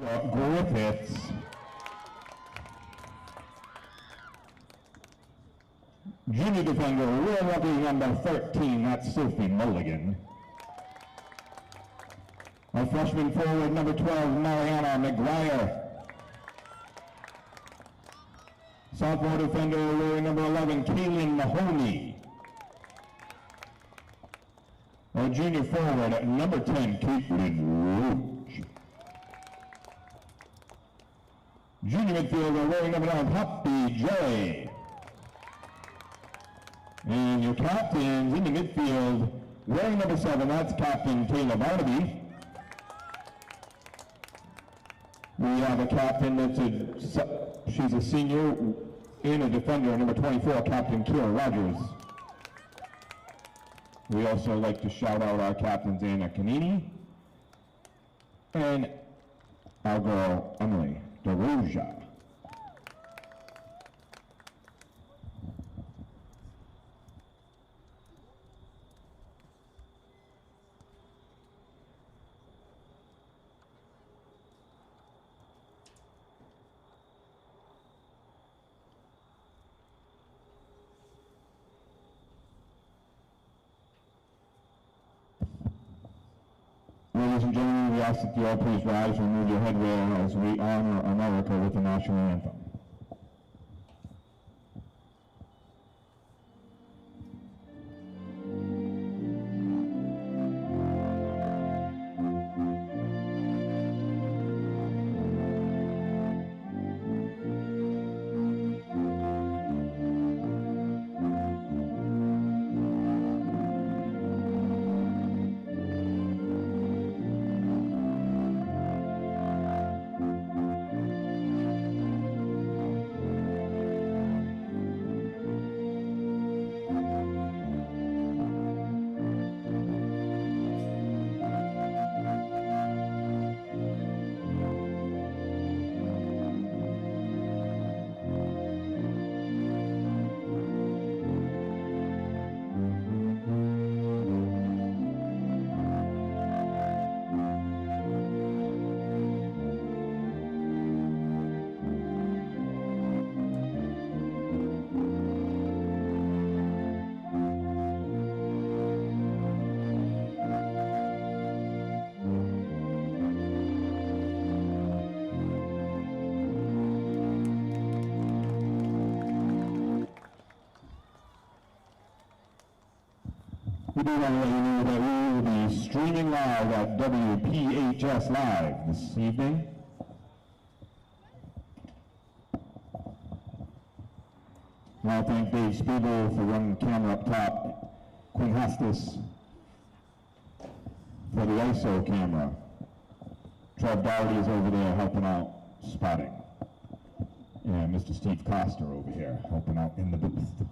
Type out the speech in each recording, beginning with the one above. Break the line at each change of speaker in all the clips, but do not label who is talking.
Griffiths. Junior defender, real lucky number 13, that's Sophie Mulligan. Our freshman forward, number 12, Mariana McGuire. Sophomore defender, wearing number 11, Kaylin Mahoney. Our junior forward, number 10, Caitlin Roach. Junior midfielder, wearing number 9, Happy J. And your captains in the midfield, wearing number 7, that's Captain Taylor Barnaby. We have a captain she's a senior and a defender, number 24, Captain Kira Rogers. We also like to shout out our captains, Anna Canini and our girl, Emily DeRoja. Ladies and gentlemen, we ask that you all please rise and remove your headwear as we honor America with the national anthem. We do want to let you know that we will be streaming live at WPHS Live this evening. I want to thank Dave Spiegel for running the camera up top, Quinn Hestis for the ISO camera. Trev Dougherty is over there helping out spotting. And Mr. Steve Coster over here helping out in the booth.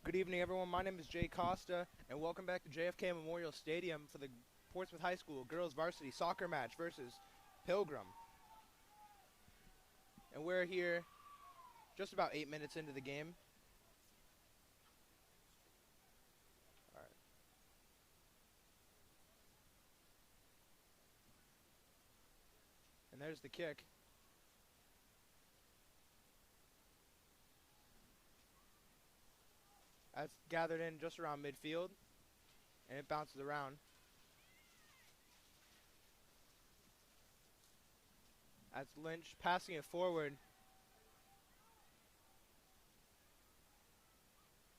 Good evening, everyone. My name is Jay Costa, and welcome back to JFK Memorial Stadium for the Portsmouth High School girls varsity soccer match versus Pilgrim. And we're here just about 8 minutes into the game. All right. And there's the kick. That's gathered in just around midfield, and it bounces around. That's Lynch passing it forward.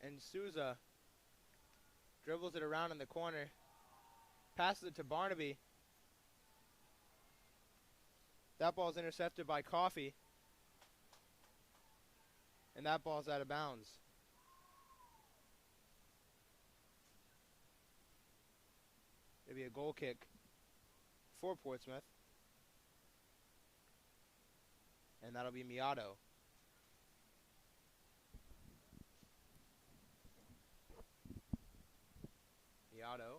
And Souza dribbles it around in the corner, passes it to Barnaby. That ball's intercepted by Coffey, and that ball's out of bounds. It'll be a goal kick for Portsmouth. And that'll be Miato. Miato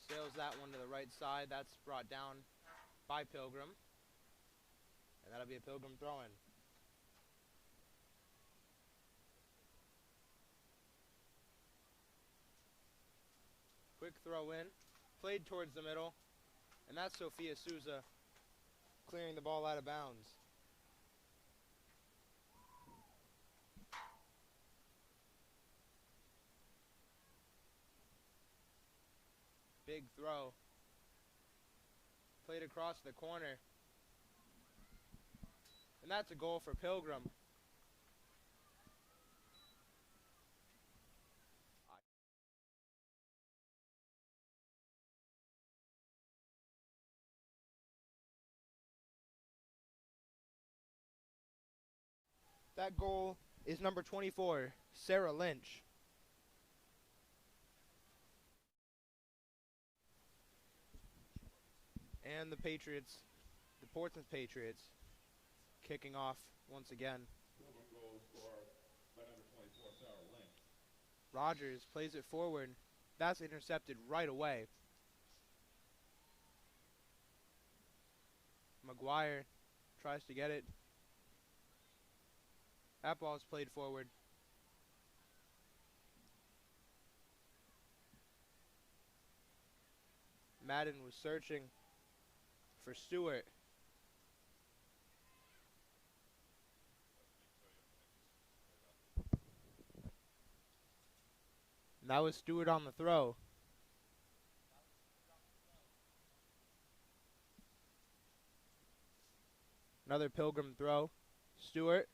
sails that one to the right side. That's brought down by Pilgrim. And that'll be a Pilgrim throw-in. Quick throw in, played towards the middle, and that's Sophia Souza clearing the ball out of bounds. Big throw, played across the corner, and that's a goal for Pilgrim. That goal is number 24, Sarah Lynch. And the Patriots, the Portsmouth Patriots, kicking off once again. Rogers plays it forward. That's intercepted right away. McGuire tries to get it. That ball is played forward. Madden was searching for Stewart. And that was Stewart on the throw. Another Pilgrim throw. Stewart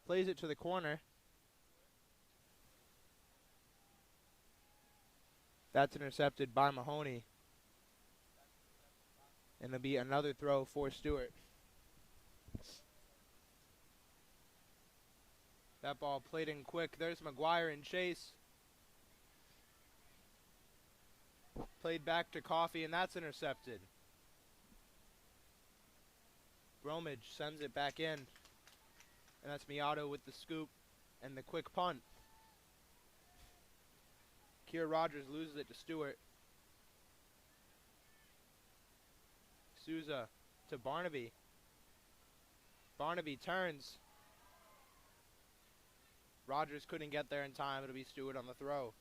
plays it to the corner. That's intercepted by Mahoney. And it'll be another throw for Stewart. That ball played in quick. There's McGuire in chase. Played back to Coffey, and that's intercepted. Bromage sends it back in. And that's Miato with the scoop and the quick punt. Kiera Rogers loses it to Stewart. Souza to Barnaby. Barnaby turns. Rogers couldn't get there in time. It'll be Stewart on the throw.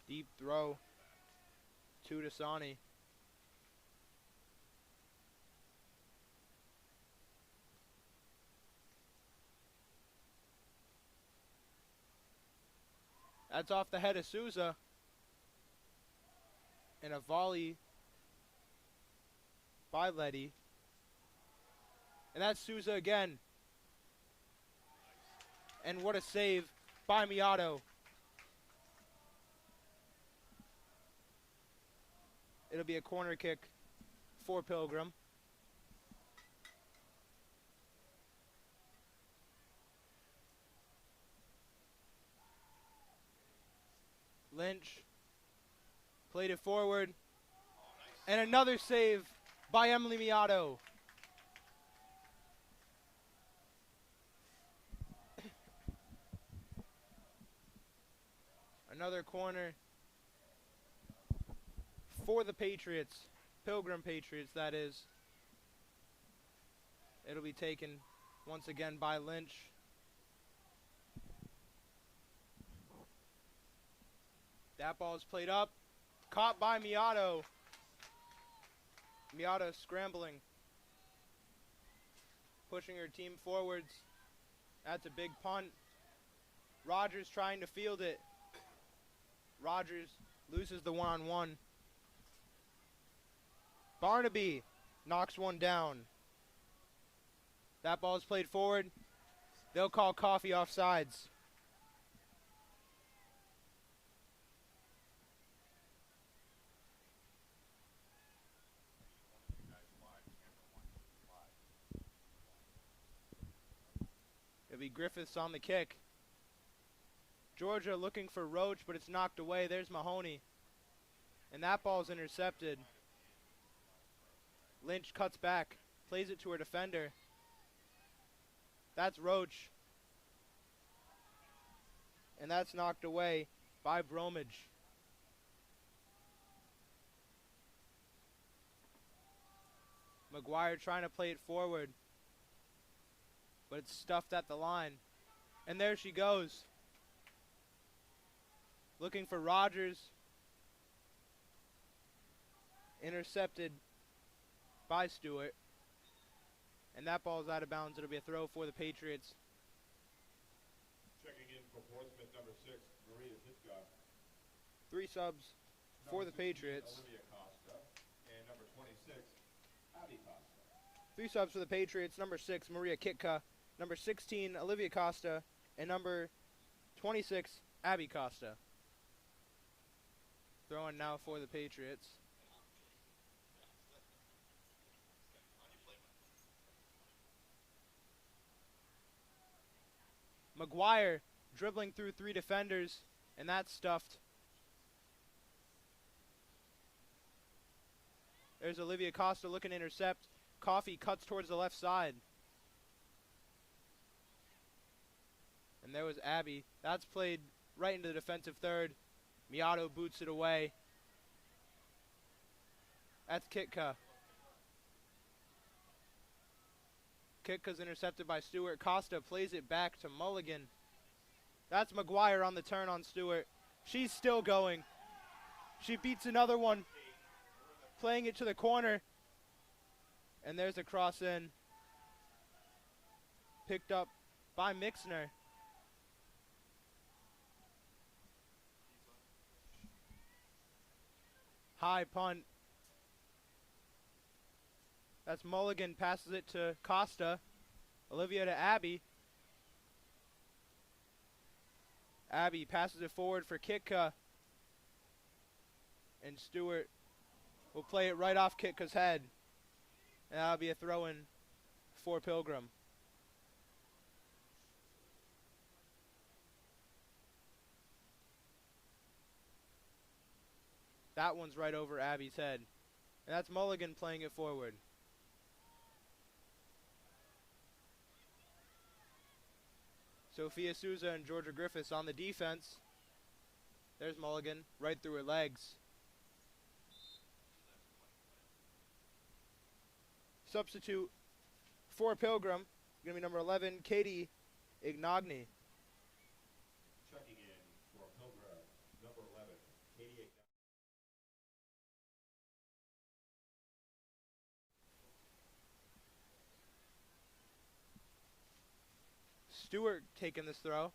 Deep throw to Dasani. That's off the head of Souza. And a volley by Letty. And that's Souza again. And what a save by Miato. It'll be a corner kick for Pilgrim. Lynch played it forward. And another save by Emily Miato. Another corner for the Patriots. Pilgrim Patriots, that is. It'll be taken once again by Lynch. That ball is played up. Caught by Miato. Miato scrambling. Pushing her team forwards. That's a big punt. Rogers trying to field it. Rogers loses the one-on-one. Barnaby knocks one down. That ball is played forward. They'll call Coffee offsides. It'll be Griffiths on the kick. Georgia looking for Roach, but it's knocked away. There's Mahoney. And that ball's intercepted. Lynch cuts back, plays it to her defender. That's Roach. And that's knocked away by Bromage. McGuire trying to play it forward, but it's stuffed at the line. And there she goes. Looking for Rogers. Intercepted by Stewart. And that ball's out of bounds. It'll be a throw for the Patriots.
Checking in for Portsmouth, number 6, Maria Zitka.
3 subs for the Patriots.
Olivia Costa. And number 26, Abby Costa.
3 subs for the Patriots. Number 6, Maria Kitka. Number 16, Olivia Costa. And number 26, Abby Costa. Throwing now for the Patriots. McGuire dribbling through 3 defenders, and that's stuffed. There's Olivia Costa looking to intercept. Coffee cuts towards the left side. And there was Abby. That's played right into the defensive third. Miato boots it away. That's Kitka. Kitka's intercepted by Stewart. Costa plays it back to Mulligan. That's McGuire on the turn on Stewart. She's still going. She beats another one. Playing it to the corner. And there's a cross in. Picked up by Mixner. High punt. That's Mulligan, passes it to Costa. Olivia to Abby. Abby passes it forward for Kitka. And Stewart will play it right off Kitka's head. And that'll be a throw-in for Pilgrim. That one's right over Abby's head. And that's Mulligan playing it forward. Sophia Souza and Georgia Griffiths on the defense. There's Mulligan, right through her legs. Substitute for Pilgrim, going to be number 11, Katie Ignagne.
Checking in for Pilgrim, number 11, Katie Ignagne.
Stewart taking this throw.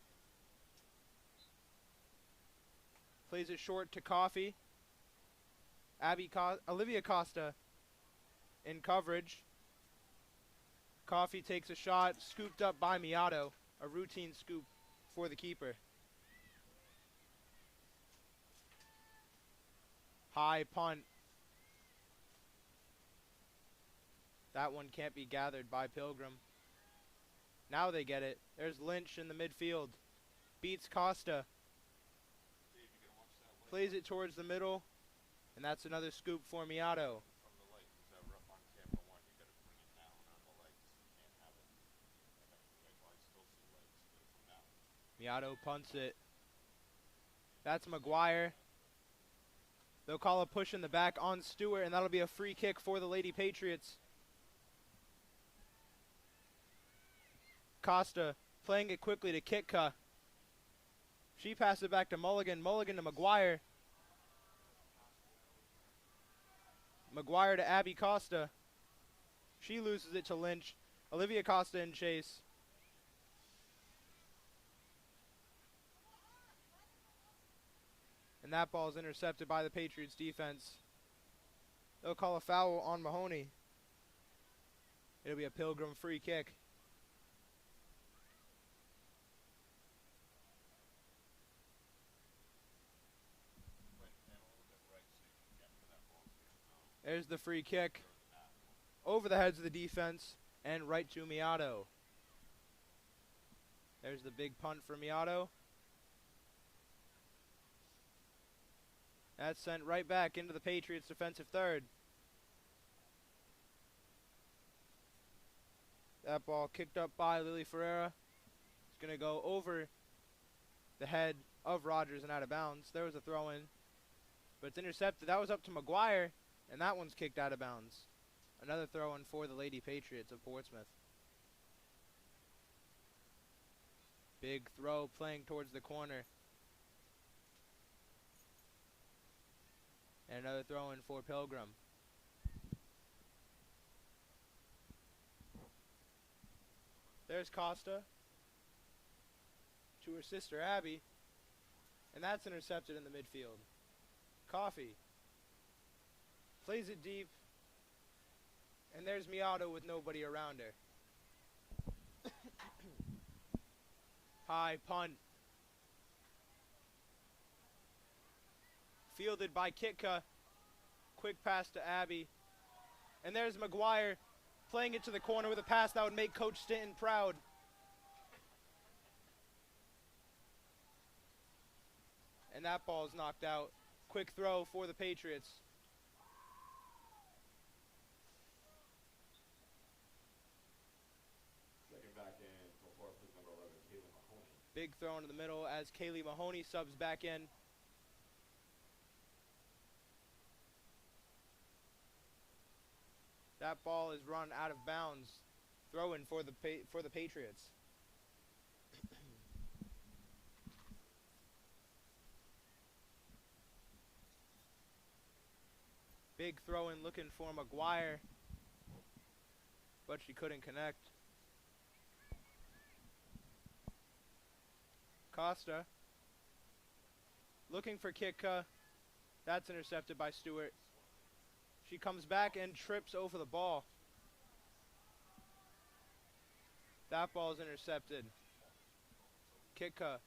Plays it short to Coffee. Olivia Costa in coverage. Coffee takes a shot, scooped up by Miato. A routine scoop for the keeper. High punt. That one can't be gathered by Pilgrim. Now they get it. There's Lynch in the midfield. Beats Costa. Plays it towards the middle. And that's another scoop for Miato. Miato punts it. That's McGuire. They'll call a push in the back on Stewart, and that'll be a free kick for the Lady Patriots. Costa playing it quickly to Kitka. She passed it back to Mulligan. Mulligan to McGuire. McGuire to Abby Costa. She loses it to Lynch. Olivia Costa in chase. And that ball is intercepted by the Patriots defense. They'll call a foul on Mahoney. It'll be a Pilgrim free kick. There's the free kick. Over the heads of the defense and right to Miato. There's the big punt for Miato. That's sent right back into the Patriots' defensive third. That ball kicked up by Lily Ferreira. It's going to go over the head of Rogers and out of bounds. There was a throw-in, but it's intercepted. That was up to McGuire, and that one's kicked out of bounds. Another throw-in for the Lady Patriots of Portsmouth. Big throw playing towards the corner. And another throw-in for Pilgrim. There's Costa to her sister Abby. And that's intercepted in the midfield. Coffee plays it deep. And there's Miato with nobody around her. High punt. Fielded by Kitka. Quick pass to Abby. And there's McGuire playing it to the corner with a pass that would make Coach Stinton proud. And that ball is knocked out. Quick throw for the Patriots.
Second back in for Portsmouth, number 11, Kaylee Mahoney.
Big throw into the middle as Kaylee Mahoney subs back in. That ball is run out of bounds. Throw in for the Patriots. Big throw in looking for McGuire, but she couldn't connect. Costa looking for Kitka. That's intercepted by Stewart. She comes back and trips over the ball. That ball is intercepted. Kitka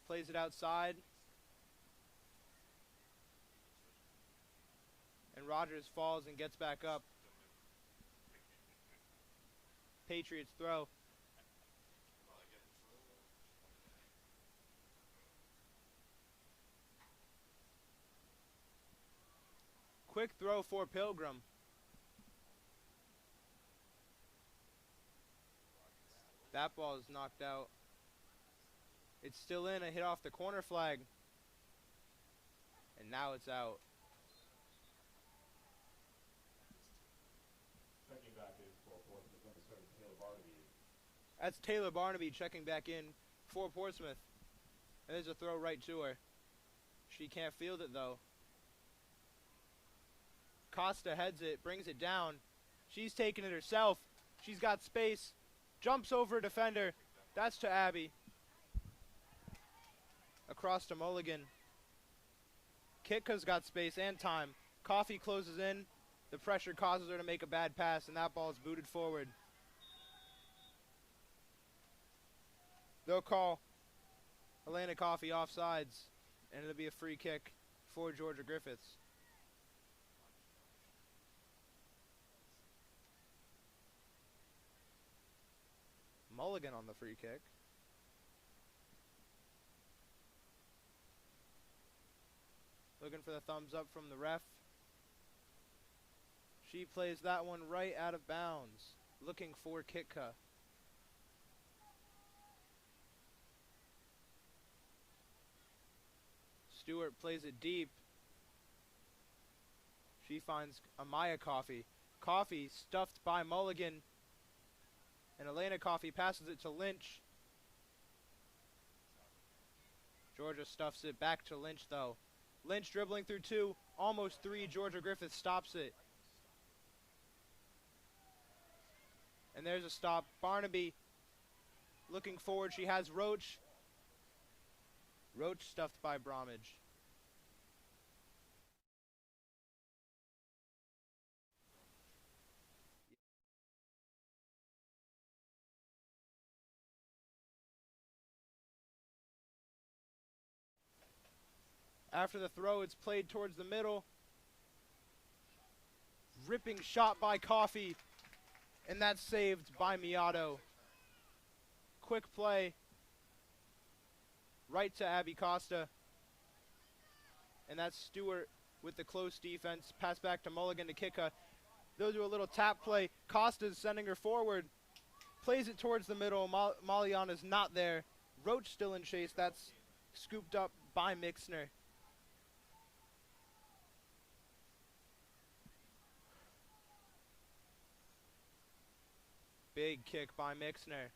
plays it outside. And Rogers falls and gets back up. Patriots throw. Quick throw for Pilgrim. That ball is knocked out. It's still in, a hit off the corner flag. And now it's out.
Checking back in for Portsmouth, number 7, Taylor Barnaby.
That's Taylor Barnaby checking back in for Portsmouth. And there's a throw right to her. She can't field it though. Costa heads it, brings it down. She's taking it herself. She's got space. Jumps over a defender. That's to Abby. Across to Mulligan. Kitka's got space and time. Coffee closes in. The pressure causes her to make a bad pass, and that ball is booted forward. They'll call Helena Coffee offsides, and it'll be a free kick for Georgia Griffiths. Mulligan on the free kick. Looking for the thumbs up from the ref. She plays that one right out of bounds. Looking for Kitka. Stewart plays it deep. She finds Amaya Coffey. Coffey stuffed by Mulligan. And Elena Coffey passes it to Lynch. Georgia stuffs it back to Lynch, though. Lynch dribbling through 2, almost 3. Georgia Griffith stops it. And there's a stop. Barnaby looking forward. She has Roach. Roach stuffed by Bromage. After the throw, it's played towards the middle. Ripping shot by Coffey. And that's saved by Miato. Quick play. Right to Abby Costa. And that's Stewart with the close defense. Pass back to Mulligan to Kika. They'll do a little tap play. Costa's sending her forward. Plays it towards the middle. Maliana's not there. Roach still in chase. That's scooped up by Mixner. Big kick by Mixner.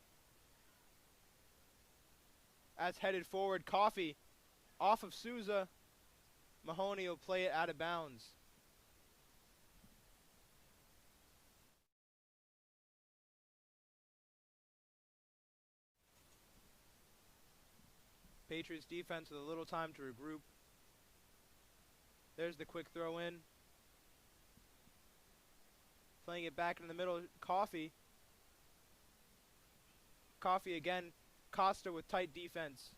That's headed forward. Coffey off of Souza. Mahoney will play it out of bounds. Patriots defense with a little time to regroup. There's the quick throw in. Playing it back in the middle. Coffey. Coffey again. Costa with tight defense.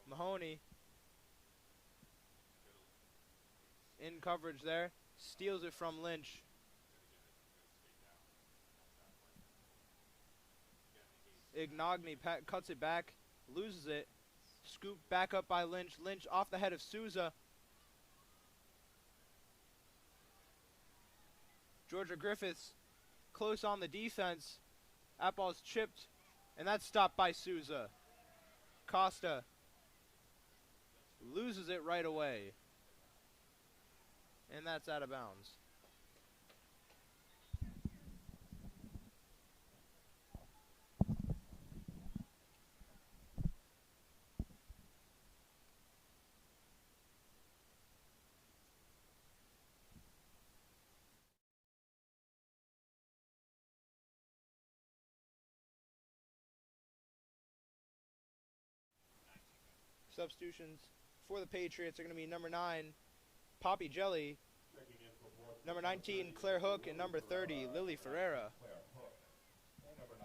Mahoney in coverage there. Steals it from Lynch. Ignogne cuts it back. Loses it. Scooped back up by Lynch. Lynch off the head of Souza. Georgia Griffiths close on the defense. That ball's chipped. And that's stopped by Souza. Costa loses it right away. And that's out of bounds. Substitutions for the Patriots are going to be number 9, Poppy Jelly, number 19, Claire Hook, and number 30, Lily Ferreira.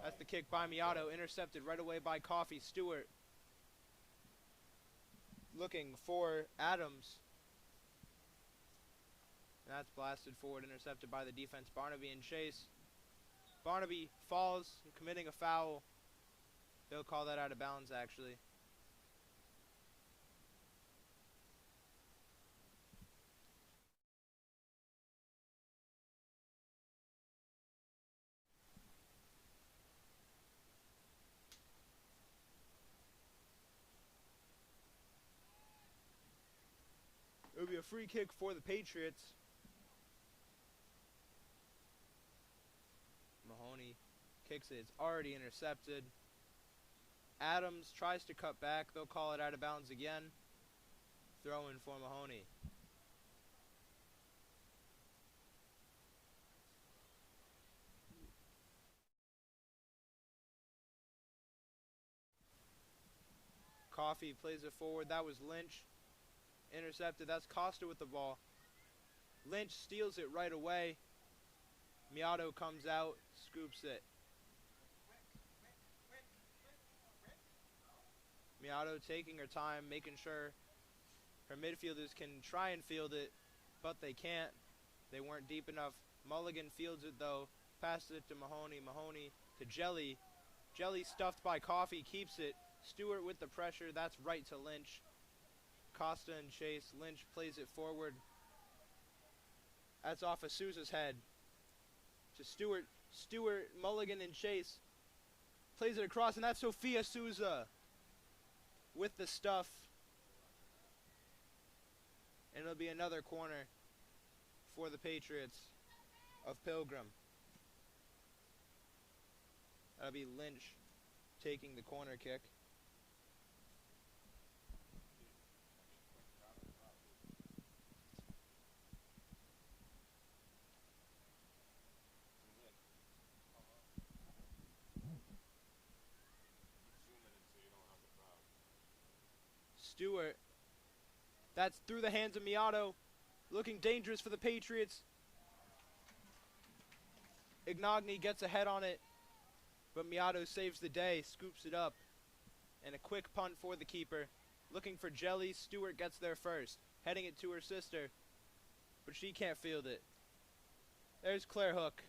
That's the kick by Miato, intercepted right away by Coffey. Stewart looking for Adams. And that's blasted forward, intercepted by the defense. Barnaby in chase. Barnaby falls, committing a foul. They'll call that out of bounds, actually. It would be a free kick for the Patriots. Mahoney kicks it. It's already intercepted. Adams tries to cut back. They'll call it out of bounds again. Throw in for Mahoney. Coffey plays it forward. That was Lynch. Intercepted. That's Costa with the ball. Lynch steals it right away. Miato comes out, scoops it. Miato taking her time, making sure her midfielders can try and field it, but they can't. They weren't deep enough. Mulligan fields it though, passes it to Mahoney. Mahoney to Jelly. Jelly stuffed by Coffey, keeps it. Stewart with the pressure, that's right to Lynch. Costa and chase. Lynch plays it forward. That's off of Sousa's head. To Stewart. Stewart, Mulligan, and Chase. Plays it across, and that's Sophia Sousa with the stuff. And it'll be another corner for the Patriots of Pilgrim. That'll be Lynch taking the corner kick. Stewart. That's through the hands of Miato. Looking dangerous for the Patriots. Ignagne gets ahead on it. But Miato saves the day. Scoops it up. And a quick punt for the keeper. Looking for Jelly. Stewart gets there first. Heading it to her sister. But she can't field it. There's Claire Hook.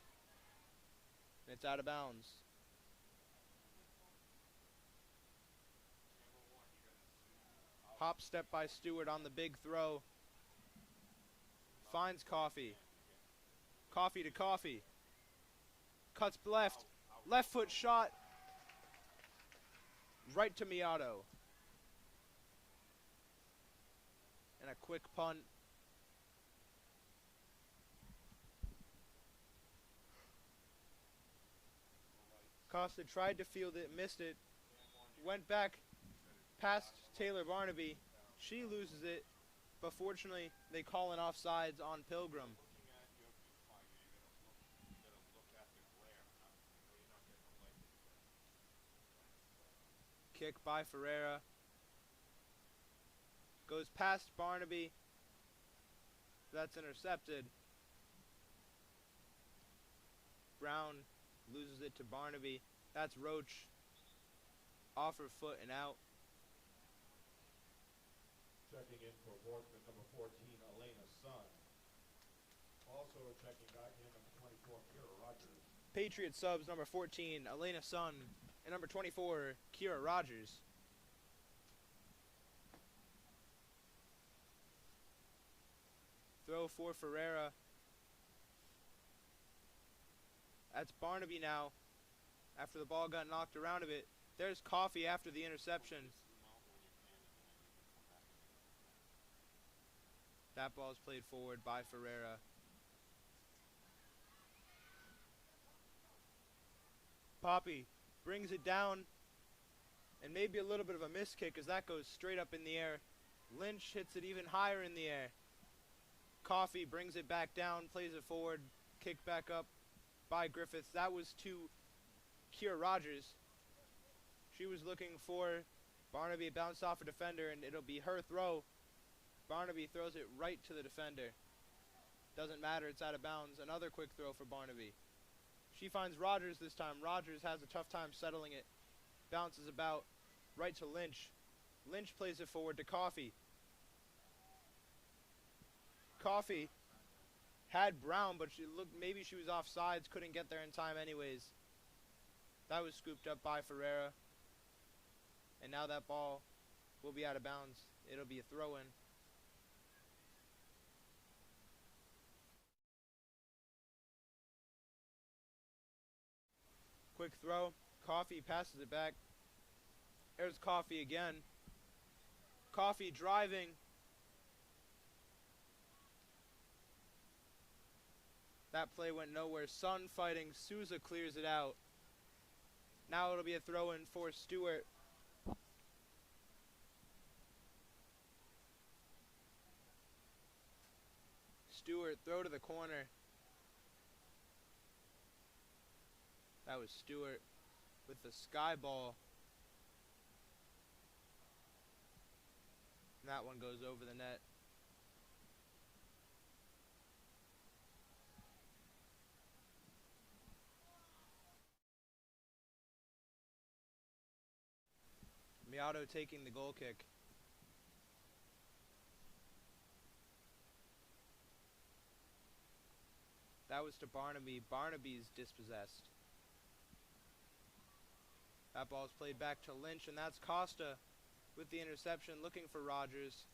And it's out of bounds. Hop step by Stewart on the big throw. Finds Coffee. Coffee to Coffee. Cuts left. Left foot shot. Right to Miato. And a quick punt. Costa tried to field it, missed it. Went back past Taylor Barnaby. She loses it, but fortunately they call an offsides on Pilgrim. Kick by Ferreira. Goes past Barnaby. That's intercepted. Brown loses it to Barnaby. That's Roach. Off her foot and out.
Checking in for Portsmouth, number 14, Elena Sun. Also checking back in, number 24, Kira Rogers.
Patriot subs, number 14, Elena Sun. And number 24, Kira Rogers. Throw for Ferreira. That's Barnaby now. After the ball got knocked around a bit. There's Coffee after the interception. That ball is played forward by Ferreira. Poppy brings it down. And maybe a little bit of a miss kick as that goes straight up in the air. Lynch hits it even higher in the air. Coffee brings it back down, plays it forward. Kick back up by Griffiths. That was to Kira Rogers. She was looking for Barnaby, bounced off a defender, and it'll be her throw. Barnaby throws it right to the defender. Doesn't matter, it's out of bounds. Another quick throw for Barnaby. She finds Rogers this time. Rogers has a tough time settling it. Bounces about right to Lynch. Lynch plays it forward to Coffee. Coffee had Brown, but she looked, maybe she was offsides, couldn't get there in time anyways. That was scooped up by Ferreira. And now that ball will be out of bounds. It'll be a throw-in. Quick throw. Coffee passes it back. There's Coffee again. Coffee driving. That play went nowhere. Sun fighting. Sousa clears it out. Now it'll be a throw-in for Stewart. Stewart, throw to the corner. That was Stewart with the sky ball. And that one goes over the net. Miato taking the goal kick. That was to Barnaby. Barnaby's dispossessed. That ball's played back to Lynch, and that's Costa with the interception, looking for Rogers.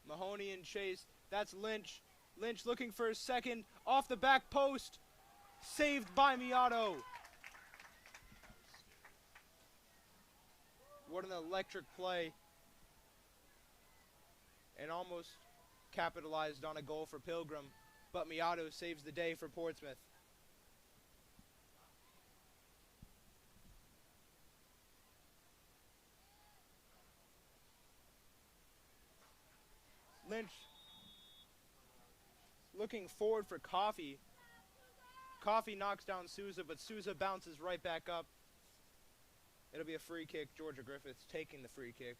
Mahoney and Chase. That's Lynch. Lynch looking for a second. Off the back post. Saved by Miato. What an electric play. And almost capitalized on a goal for Pilgrim. But Miato saves the day for Portsmouth. Lynch looking forward for Coffey. Coffey knocks down Souza, but Souza bounces right back up. It'll be a free kick. Georgia Griffiths taking the free kick.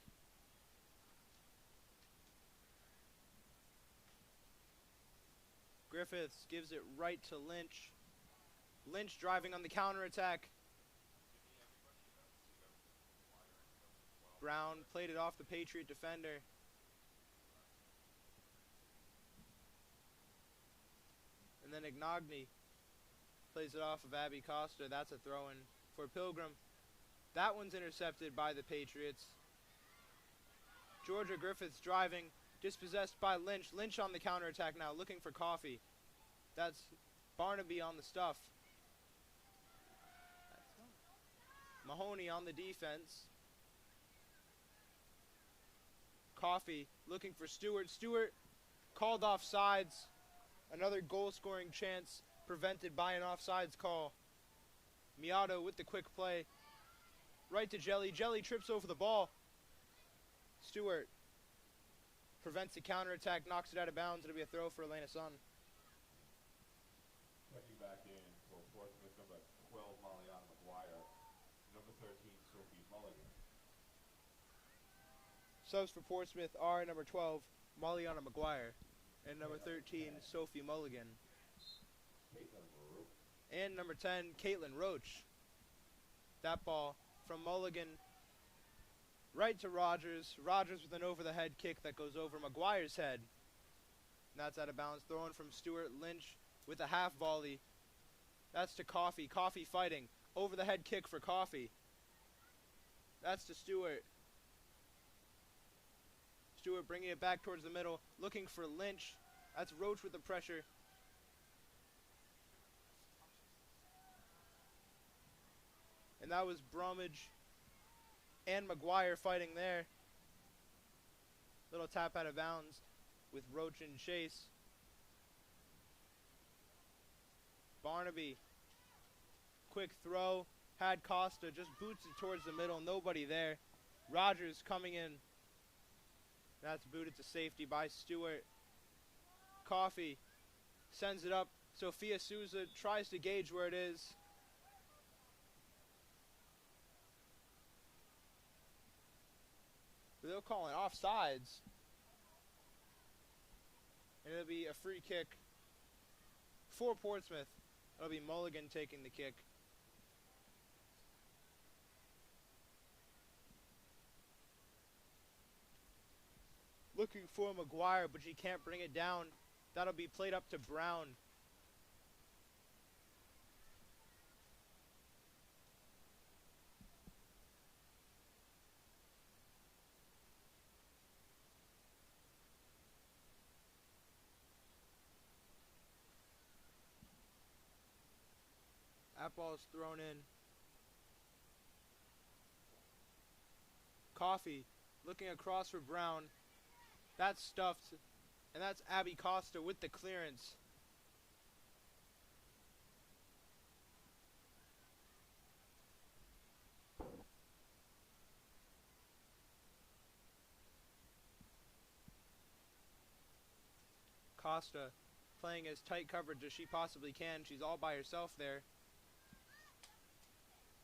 Griffiths gives it right to Lynch. Lynch driving on the counterattack. Brown played it off the Patriot defender. And then Ignagne plays it off of Abby Costa. That's a throw-in for Pilgrim. That one's intercepted by the Patriots. Georgia Griffiths driving, dispossessed by Lynch. Lynch on the counterattack now, looking for Coffey. That's Barnaby on the stuff. Mahoney on the defense. Coffey looking for Stewart. Stewart called off sides. Another goal-scoring chance prevented by an offsides call. Miato with the quick play. Right to Jelly. Jelly trips over the ball. Stewart prevents the counterattack, knocks it out of bounds. It'll be a throw for Elena Sun.
Checking back in for Portsmouth, number 12, Mariana McGuire. Number 13, Sophie Mulligan.
Subs for Portsmouth are number 12, Mariana McGuire, and number 13, Sophie Mulligan. And number 10, Caitlin Roach. That ball from Mulligan right to Rogers. Rogers with an over-the-head kick that goes over McGuire's head. And that's out of bounds. Thrown from Stuart. Lynch with a half volley. That's to Coffey. Coffey fighting. Over-the-head kick for Coffey. That's to Stewart. Stewart bringing it back towards the middle. Looking for Lynch. That's Roach with the pressure. And that was Bromage and McGuire fighting there. Little tap out of bounds with Roach and Chase. Barnaby. Quick throw. Had Costa. Just boots it towards the middle. Nobody there. Rogers coming in. That's booted to safety by Stewart. Coffey sends it up. Sophia Souza tries to gauge where it is. But they'll call it offsides. And it'll be a free kick for Portsmouth. It'll be Mulligan taking the kick. Looking for McGuire, but she can't bring it down. That'll be played up to Brown. That ball is thrown in. Coffey looking across for Brown. That's stuffed. And that's Abby Costa with the clearance. Costa playing as tight coverage as she possibly can. She's all by herself there.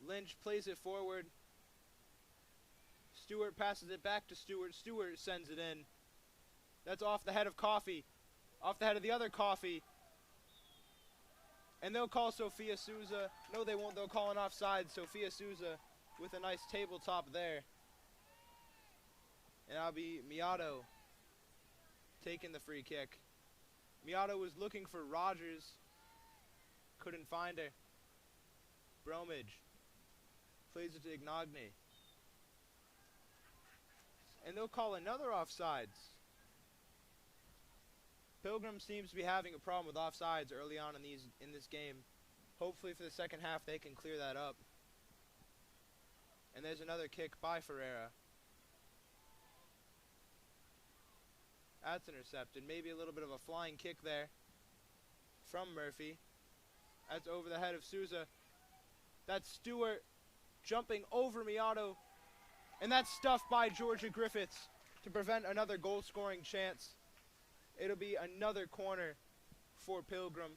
Lynch plays it forward. Stewart passes it back to Stewart. Stewart sends it in. That's off the head of Coffey. Off the head of the other Coffey. And they'll call Sophia Souza. No, they won't. They'll call an offside. Sophia Souza with a nice tabletop there. And that'll be Miato taking the free kick. Miato was looking for Rogers. Couldn't find her. Bromage plays it to Ignagne. And they'll call another offsides. Pilgrim seems to be having a problem with offsides early on in this game. Hopefully for the second half they can clear that up. And there's another kick by Ferreira. That's intercepted. Maybe a little bit of a flying kick there from Murphy. That's over the head of Souza. That's Stewart jumping over Miato. And that's stuffed by Georgia Griffiths to prevent another goal-scoring chance. It'll be another corner for Pilgrim.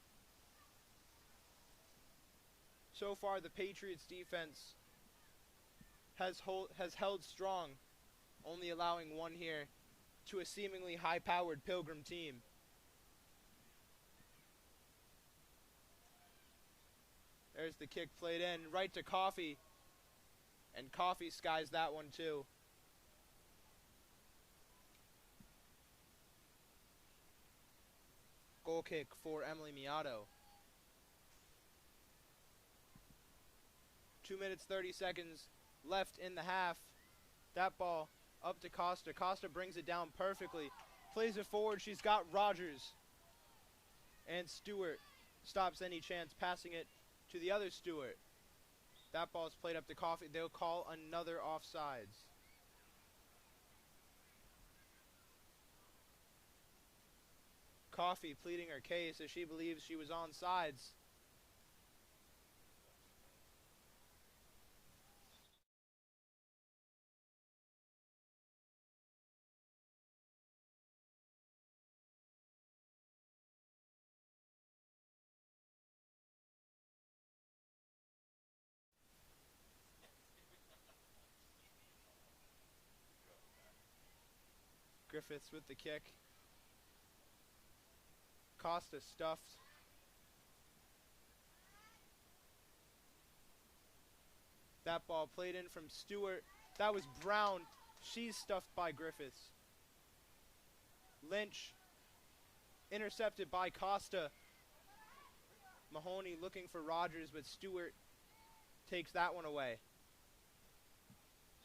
So far, the Patriots defense has held strong, only allowing one here to a seemingly high-powered Pilgrim team. There's the kick played in, right to Coffey. And Coffey skies that one too. Goal kick for Emily Miato. 2 minutes, 30 seconds left in the half. That ball up to Costa. Costa brings it down perfectly. Plays it forward. She's got Rogers. And Stewart stops any chance passing it to the other Stewart. That ball is played up to Coffey. They'll call another offsides. Coffey pleading her case as she believes she was onside. Griffiths with the kick. Costa stuffed. That ball played in from Stewart. That was Brown. She's stuffed by Griffiths. Lynch intercepted by Costa. Mahoney looking for Rogers, but Stewart takes that one away.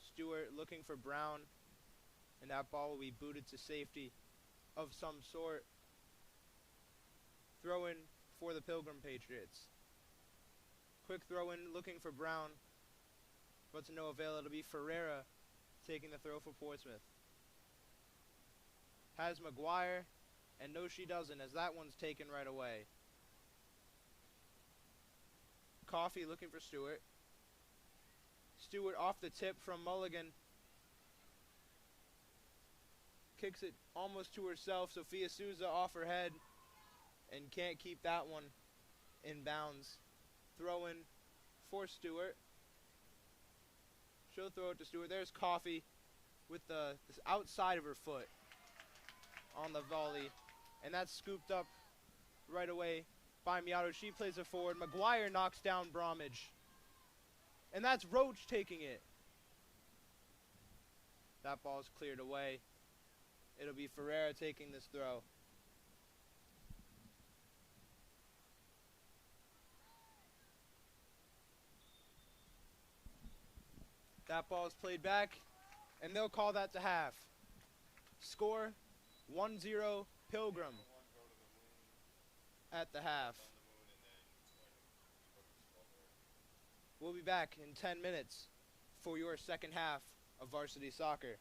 Stewart looking for Brown. And that ball will be booted to safety of some sort. Throw in for the Pilgrim Patriots. Quick throw in looking for Brown. But to no avail. It'll be Ferreira taking the throw for Portsmouth. Has McGuire. And no, she doesn't, as that one's taken right away. Coffey looking for Stewart. Stewart off the tip from Mulligan. Kicks it almost to herself. Sophia Souza off her head. And can't keep that one in bounds. Throw in for Stewart. She'll throw it to Stewart. There's Coffey with this outside of her foot on the volley. And that's scooped up right away by Miato. She plays it forward. McGuire knocks down Bromwich. And that's Roach taking it. That ball's cleared away. It'll be Ferreira taking this throw. That ball is played back, and they'll call that to half. Score 1-0 Pilgrim at the half. We'll be back in 10 minutes for your second half of Varsity Soccer.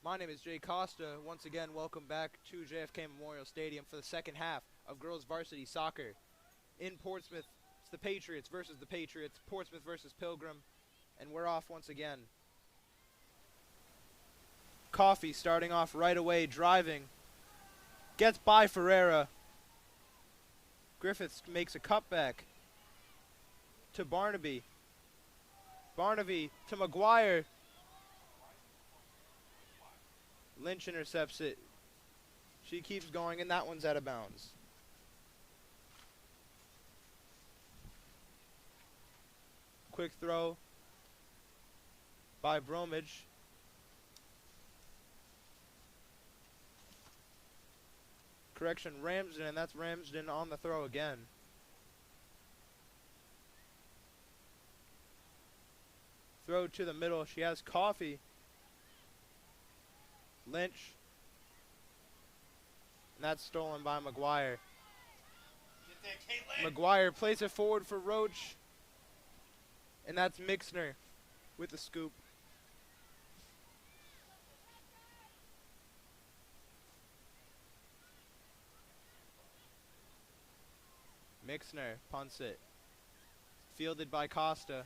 My name is Jay Costa. Once again, welcome back to JFK Memorial Stadium for the second half of girls varsity soccer. In Portsmouth, it's the Patriots versus the Patriots, Portsmouth versus Pilgrim, and we're off once again. Coffee starting off right away, driving. Gets by Ferreira. Griffiths makes a cutback to Barnaby. Barnaby to McGuire. Lynch intercepts it. She keeps going, and that one's out of bounds. Quick throw by Bromage. Correction, Ramsden, and that's Ramsden on the throw again. Throw to the middle. She has Coffee. Lynch. And that's stolen by McGuire. McGuire plays it forward for Roach. And that's Mixner with the scoop. Mixner punts it. Fielded by Costa.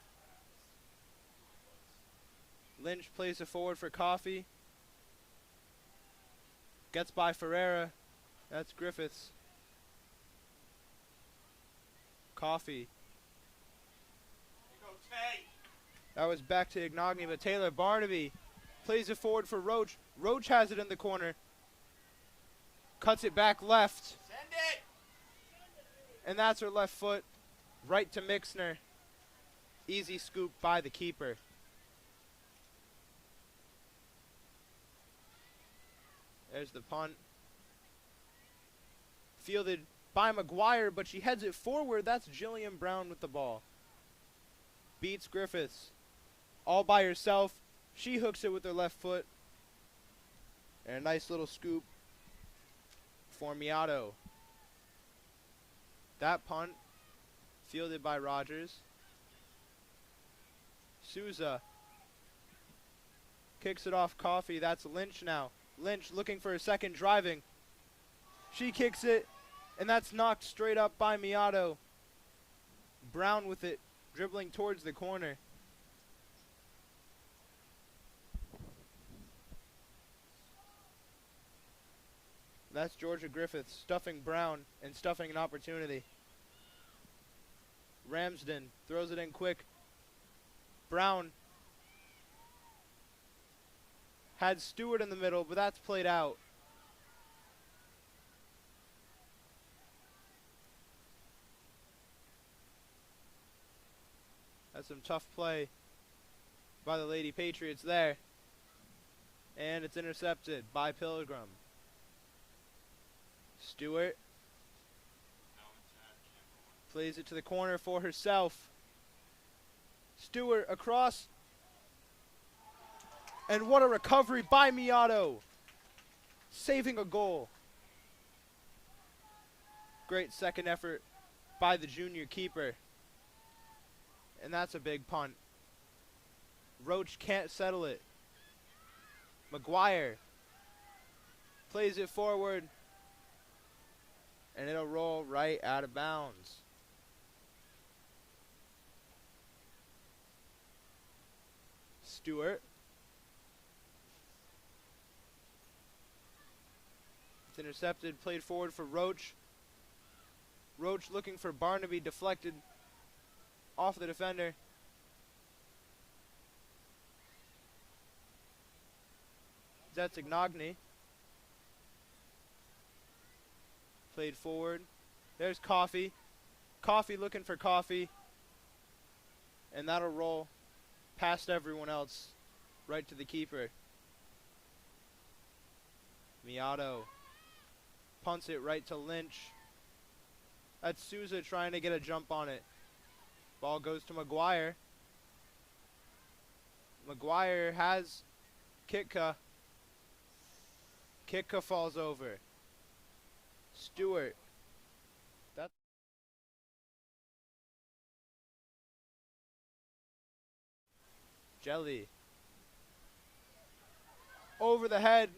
Lynch plays it forward for Coffee. Gets by Ferreira. That's Griffiths. Coffee. That was back to Ignagne, but Taylor Barnaby plays it forward for Roach. Roach has it in the corner. Cuts it back left.
Send it!
And that's her left foot. Right to Mixner. Easy scoop by the keeper. There's the punt. Fielded by McGuire, but she heads it forward. That's Jillian Brown with the ball. Beats Griffiths. All by herself. She hooks it with her left foot. And a nice little scoop for Miato. That punt fielded by Rogers. Souza kicks it off Coffee. That's Lynch now. Lynch looking for a second, driving. She kicks it, and that's knocked straight up by Miato. Brown with it, dribbling towards the corner. That's Georgia Griffiths stuffing Brown and stuffing an opportunity. Ramsden throws it in quick. Brown had Stewart in the middle, but that's played out. That's some tough play by the Lady Patriots there. And it's intercepted by Pilgrim. Stewart plays it to the corner for herself. Stewart across. And what a recovery by Miato. Saving a goal. Great second effort by the junior keeper. And that's a big punt. Roach can't settle it. McGuire plays it forward. And it'll roll right out of bounds. Stewart. It's intercepted, played forward for Roach. Roach looking for Barnaby, deflected off the defender. That's Ignagne. Played forward. There's Coffee. Coffee looking for Coffee. And that'll roll past everyone else. Right to the keeper. Miato punts it right to Lynch. That's Souza trying to get a jump on it. Ball goes to McGuire. McGuire has Kitka. Kitka falls over. Stewart. That's Jelly. over the head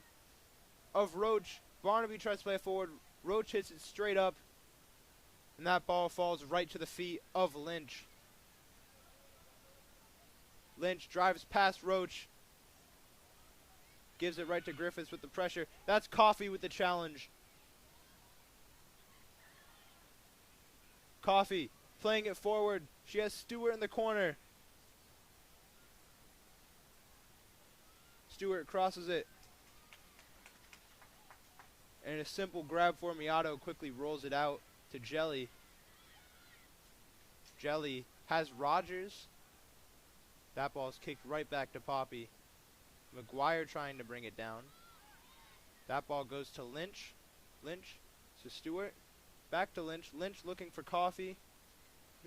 of Roach. Barnaby tries to play it forward. Roach hits it straight up. And that ball falls right to the feet of Lynch. Lynch drives past Roach. Gives it right to Griffiths with the pressure. That's Coffey with the challenge. Coffey playing it forward. She has Stewart in the corner. Stewart crosses it. And a simple grab for Miato quickly rolls it out to Jelly. Jelly has Rogers. That ball is kicked right back to Poppy. McGuire trying to bring it down. That ball goes to Lynch. Lynch to Stewart. Back to Lynch. Lynch looking for Coffey.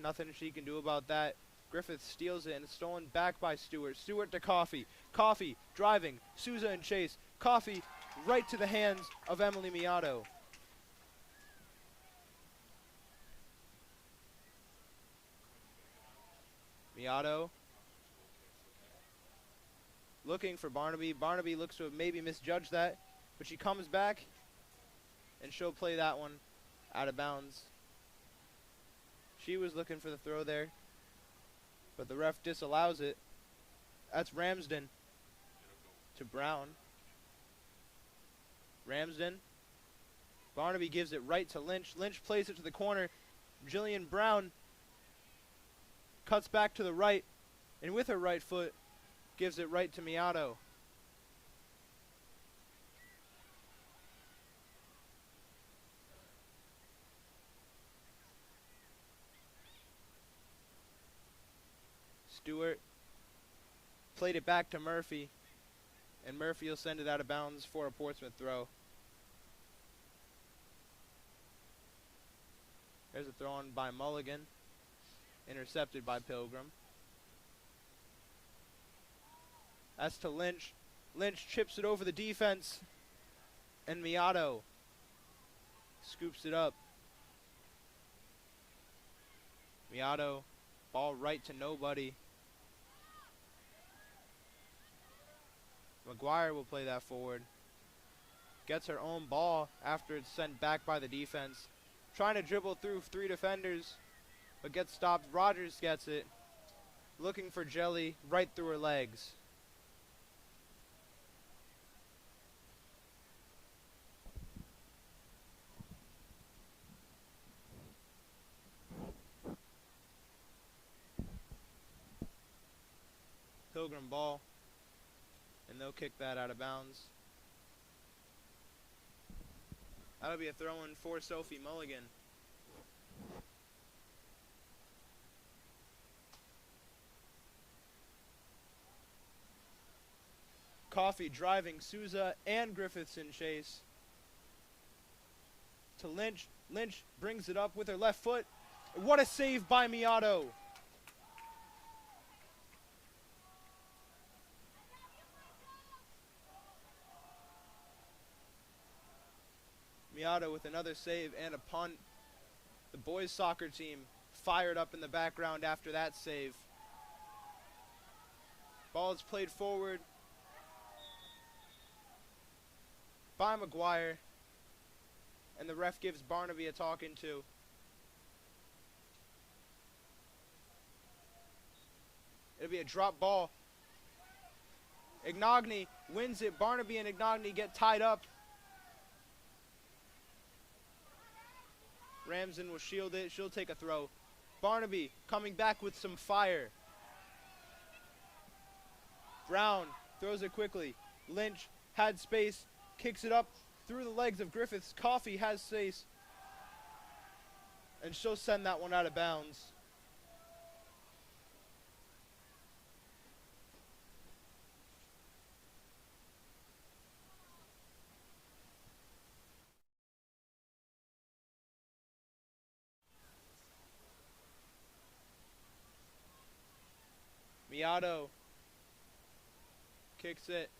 Nothing she can do about that. Griffith steals it and it's stolen back by Stewart. Stewart to Coffey. Coffey driving. Souza and Chase. Coffey right to the hands of Emily Miato. Miato looking for Barnaby. Barnaby looks to have maybe misjudged that, but she comes back and she'll play that one out of bounds. She was looking for the throw there, but the ref disallows it. That's Ramsden to Brown. Ramsden. Barnaby gives it right to Lynch. Lynch plays it to the corner. Jillian Brown cuts back to the right, and with her right foot, gives it right to Miato. Stewart played it back to Murphy, and Murphy will send it out of bounds for a Portsmouth throw. There's a throw on by Mulligan, intercepted by Pilgrim. That's to Lynch. Lynch chips it over the defense, and Miato scoops it up. Miato, ball right to nobody. McGuire will play that forward. Gets her own ball after it's sent back by the defense. Trying to dribble through 3 defenders, but gets stopped. Rogers gets it. Looking for Jelly right through her legs. Pilgrim ball, and they'll kick that out of bounds. That'll be a throw-in for Sophie Mulligan. Coffey driving Souza and Griffiths in chase. To Lynch. Lynch brings it up with her left foot. What a save by Miato. Miato with another save and a punt. The boys soccer team fired up in the background after that save. Ball is played forward by McGuire, and the ref gives Barnaby a talking to. It'll be a drop ball. Ignagne wins it. Barnaby and Ignagne get tied up. Ramsden will shield it. She'll take a throw. Barnaby coming back with some fire. Brown throws it quickly. Lynch had space. Kicks it up through the legs of Griffiths. Coffey has space. And she'll send that one out of bounds. Miato kicks it.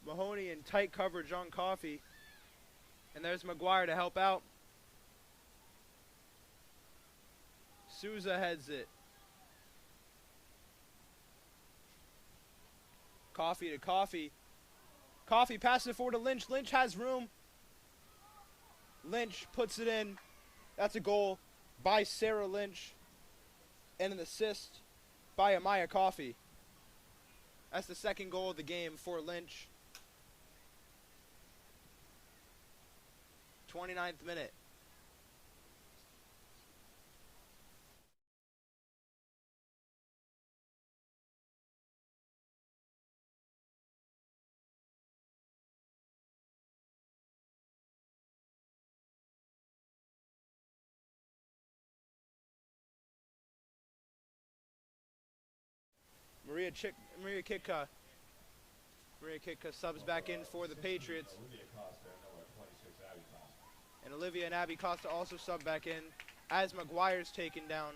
Mahoney in tight coverage on Coffey. And there's McGuire to help out. Souza heads it. Coffee to Coffee. Coffee passes it forward to Lynch. Lynch has room. Lynch puts it in. That's a goal by Sarah Lynch. And an assist by Amaya Coffee. That's the second goal of the game for Lynch. 29th minute. Maria Kitka subs back in for the Patriots. And Olivia and Abby Costa also sub back in as McGuire's taken down.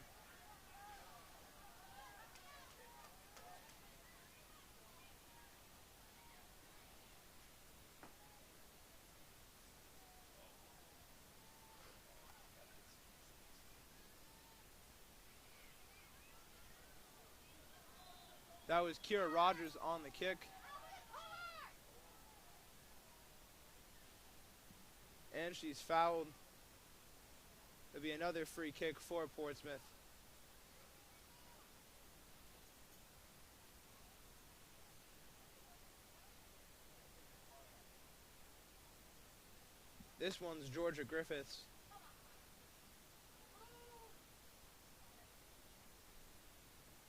That was Kira Rogers on the kick. And she's fouled. It'll be another free kick for Portsmouth. This one's Georgia Griffiths.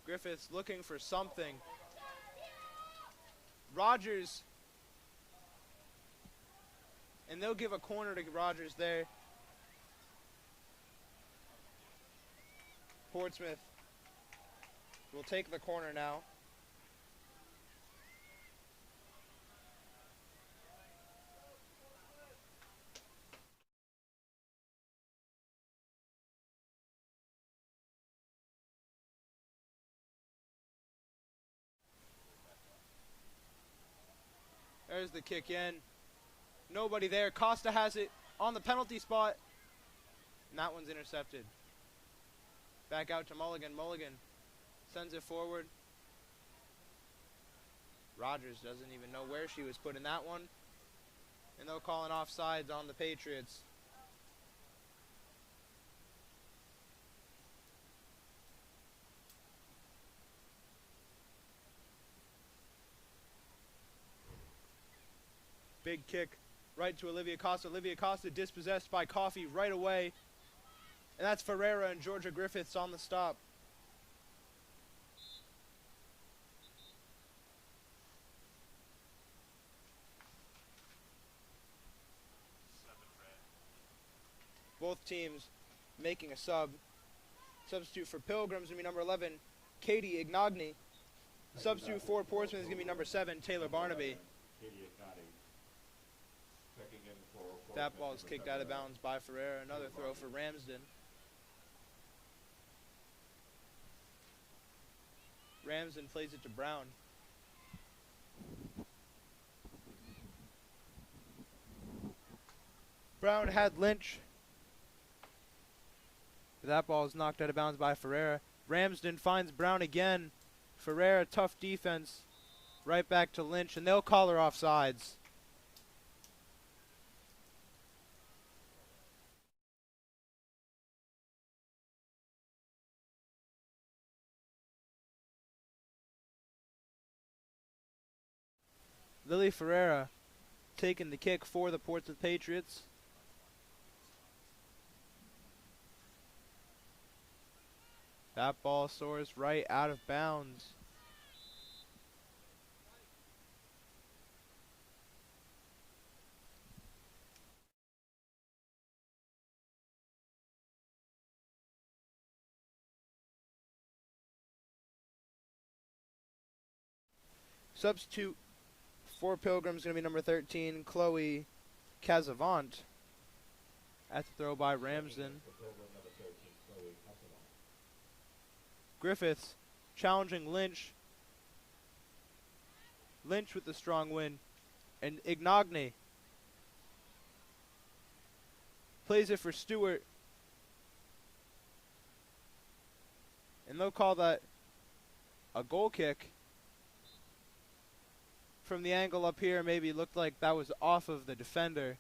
Griffiths looking for something. Rogers. And they'll give a corner to Rogers there. Portsmouth will take the corner now. There's the kick in. Nobody there. Costa has it on the penalty spot. And that one's intercepted. Back out to Mulligan. Mulligan sends it forward. Rogers doesn't even know where she was putting that one. And they'll call an offsides on the Patriots. Big kick right to Olivia Costa. Olivia Costa dispossessed by Coffee right away. And that's Ferreira and Georgia Griffiths on the stop. Both teams making a sub. Substitute for Pilgrim is going to be number 11, Katie Ignagne. Substitute for Portsmouth is going to be number 7, Taylor Barnaby. That ball is kicked out of bounds by Ferreira. Another throw for Ramsden. Ramsden plays it to Brown. Brown had Lynch. That ball is knocked out of bounds by Ferreira. Ramsden finds Brown again. Ferreira, tough defense. Right back to Lynch, and they'll call her offsides. Lily Ferreira taking the kick for the Portsmouth Patriots. That ball soars right out of bounds. Substitute for Pilgrim is going to be number 13, Chloe Casavant. That's a throw by Ramsden. Griffiths challenging Lynch. Lynch with the strong win. And Ignagne plays it for Stewart. And they'll call that a goal kick. From the angle up here, maybe looked like that was off of the defender.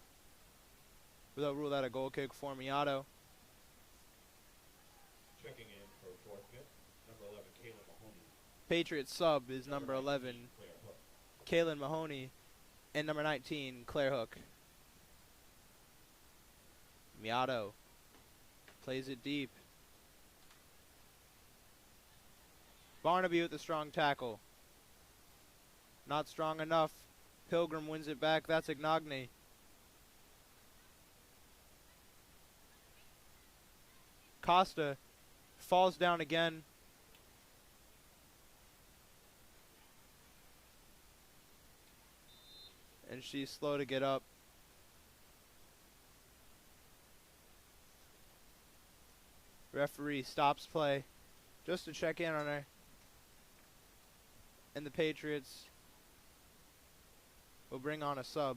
But they'll rule that a goal kick for Miato.
Checking in for Portsmouth, number 11, Kaylin Mahoney.
Patriots sub is number 11,
Claire Hook.
Kaylin Mahoney, and number 19, Claire Hook. Miato plays it deep. Barnaby with the strong tackle. Not strong enough. Pilgrim wins it back. That's Ignagne. Costa falls down again. And she's slow to get up. Referee stops play just to check in on her. And the Patriots will bring on a sub.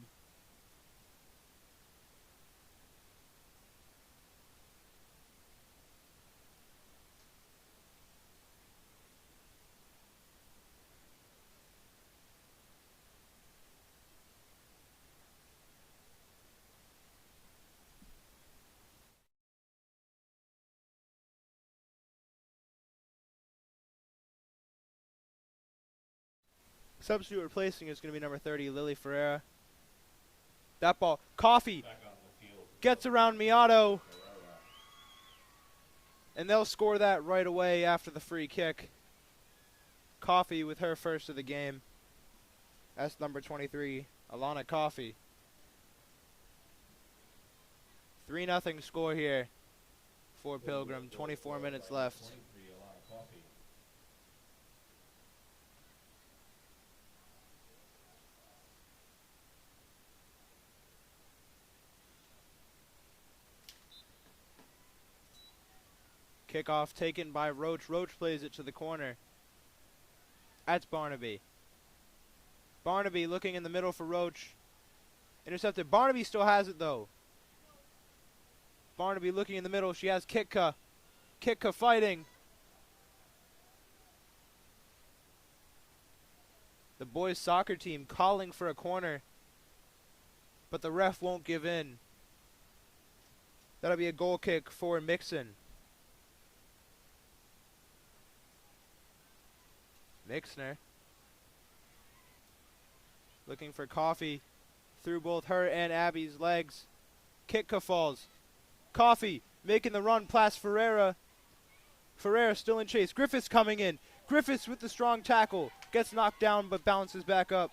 Substitute replacing is going to be number 30, Lily Ferreira. That ball, Coffee
Back on the field.
gets around Miato. And they'll score that right away after the free kick. Coffee with her first of the game. That's number 23, Alana Coffee. 3-0 score here for Pilgrim. 24 minutes left.
23, Alana Coffey.
Kickoff taken by Roach. Roach plays it to the corner. That's Barnaby. Barnaby looking in the middle for Roach. Intercepted. Barnaby still has it though. Barnaby looking in the middle. She has Kitka. Kitka fighting. The boys soccer team calling for a corner. But the ref won't give in. That'll be a goal kick for Mixon. Mixner looking for Coffee through both her and Abby's legs. Kitka falls. Coffee making the run past Ferreira. Ferreira still in chase. Griffiths coming in. Griffiths with the strong tackle. Gets knocked down but bounces back up.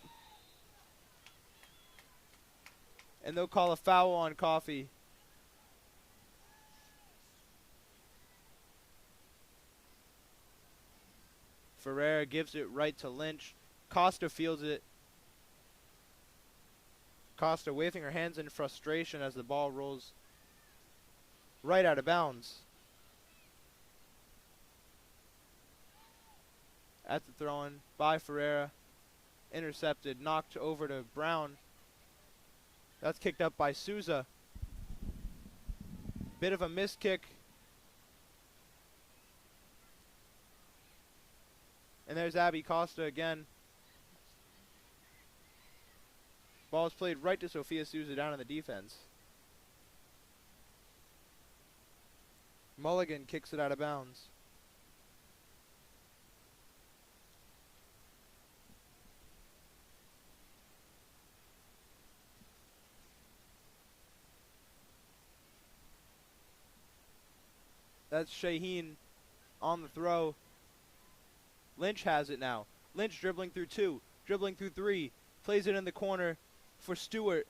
And they'll call a foul on Coffee. Ferreira gives it right to Lynch. Costa fields it. Costa waving her hands in frustration as the ball rolls right out of bounds. At the throw-in by Ferreira. Intercepted, knocked over to Brown. That's kicked up by Souza. Bit of a missed kick. And there's Abby Costa again. Ball is played right to Sophia Souza down in the defense. Mulligan kicks it out of bounds. That's Shaheen on the throw. Lynch has it now. Lynch dribbling through 2, dribbling through 3, plays it in the corner for Stewart.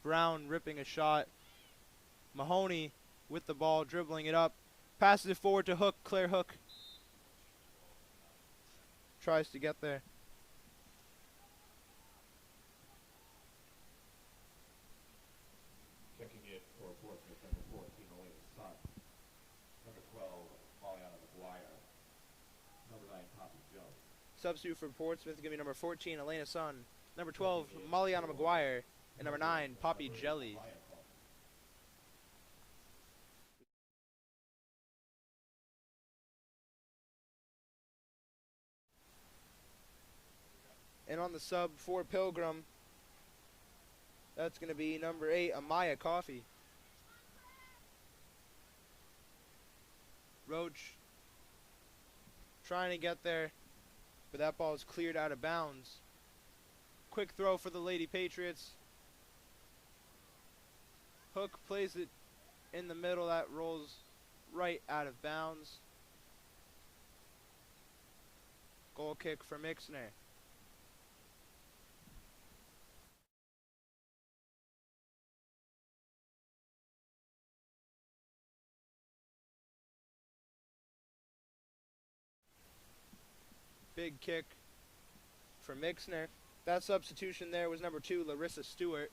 Brown ripping a shot. Mahoney with the ball, dribbling it up. Passes it forward to Hook, Claire Hook. Tries to get there.
Checking in for Portsmouth, number 14, Elena Sun. Number 12, Mariana McGuire. Number 9, Poppy Joe.
Substitute for Portsmouth is going to be number 14, Elena Sun. Number 12, Maliana McGuire. And number 9, Poppy Jelly. And on the sub for Pilgrim, that's going to be number 8, Amaya Coffey. Roach trying to get there, but that ball is cleared out of bounds. Quick throw for the Lady Patriots. Hook plays it in the middle. That rolls right out of bounds. Goal kick for Mixner. Big kick for Mixner. That substitution there was number 2, Larissa Stewart.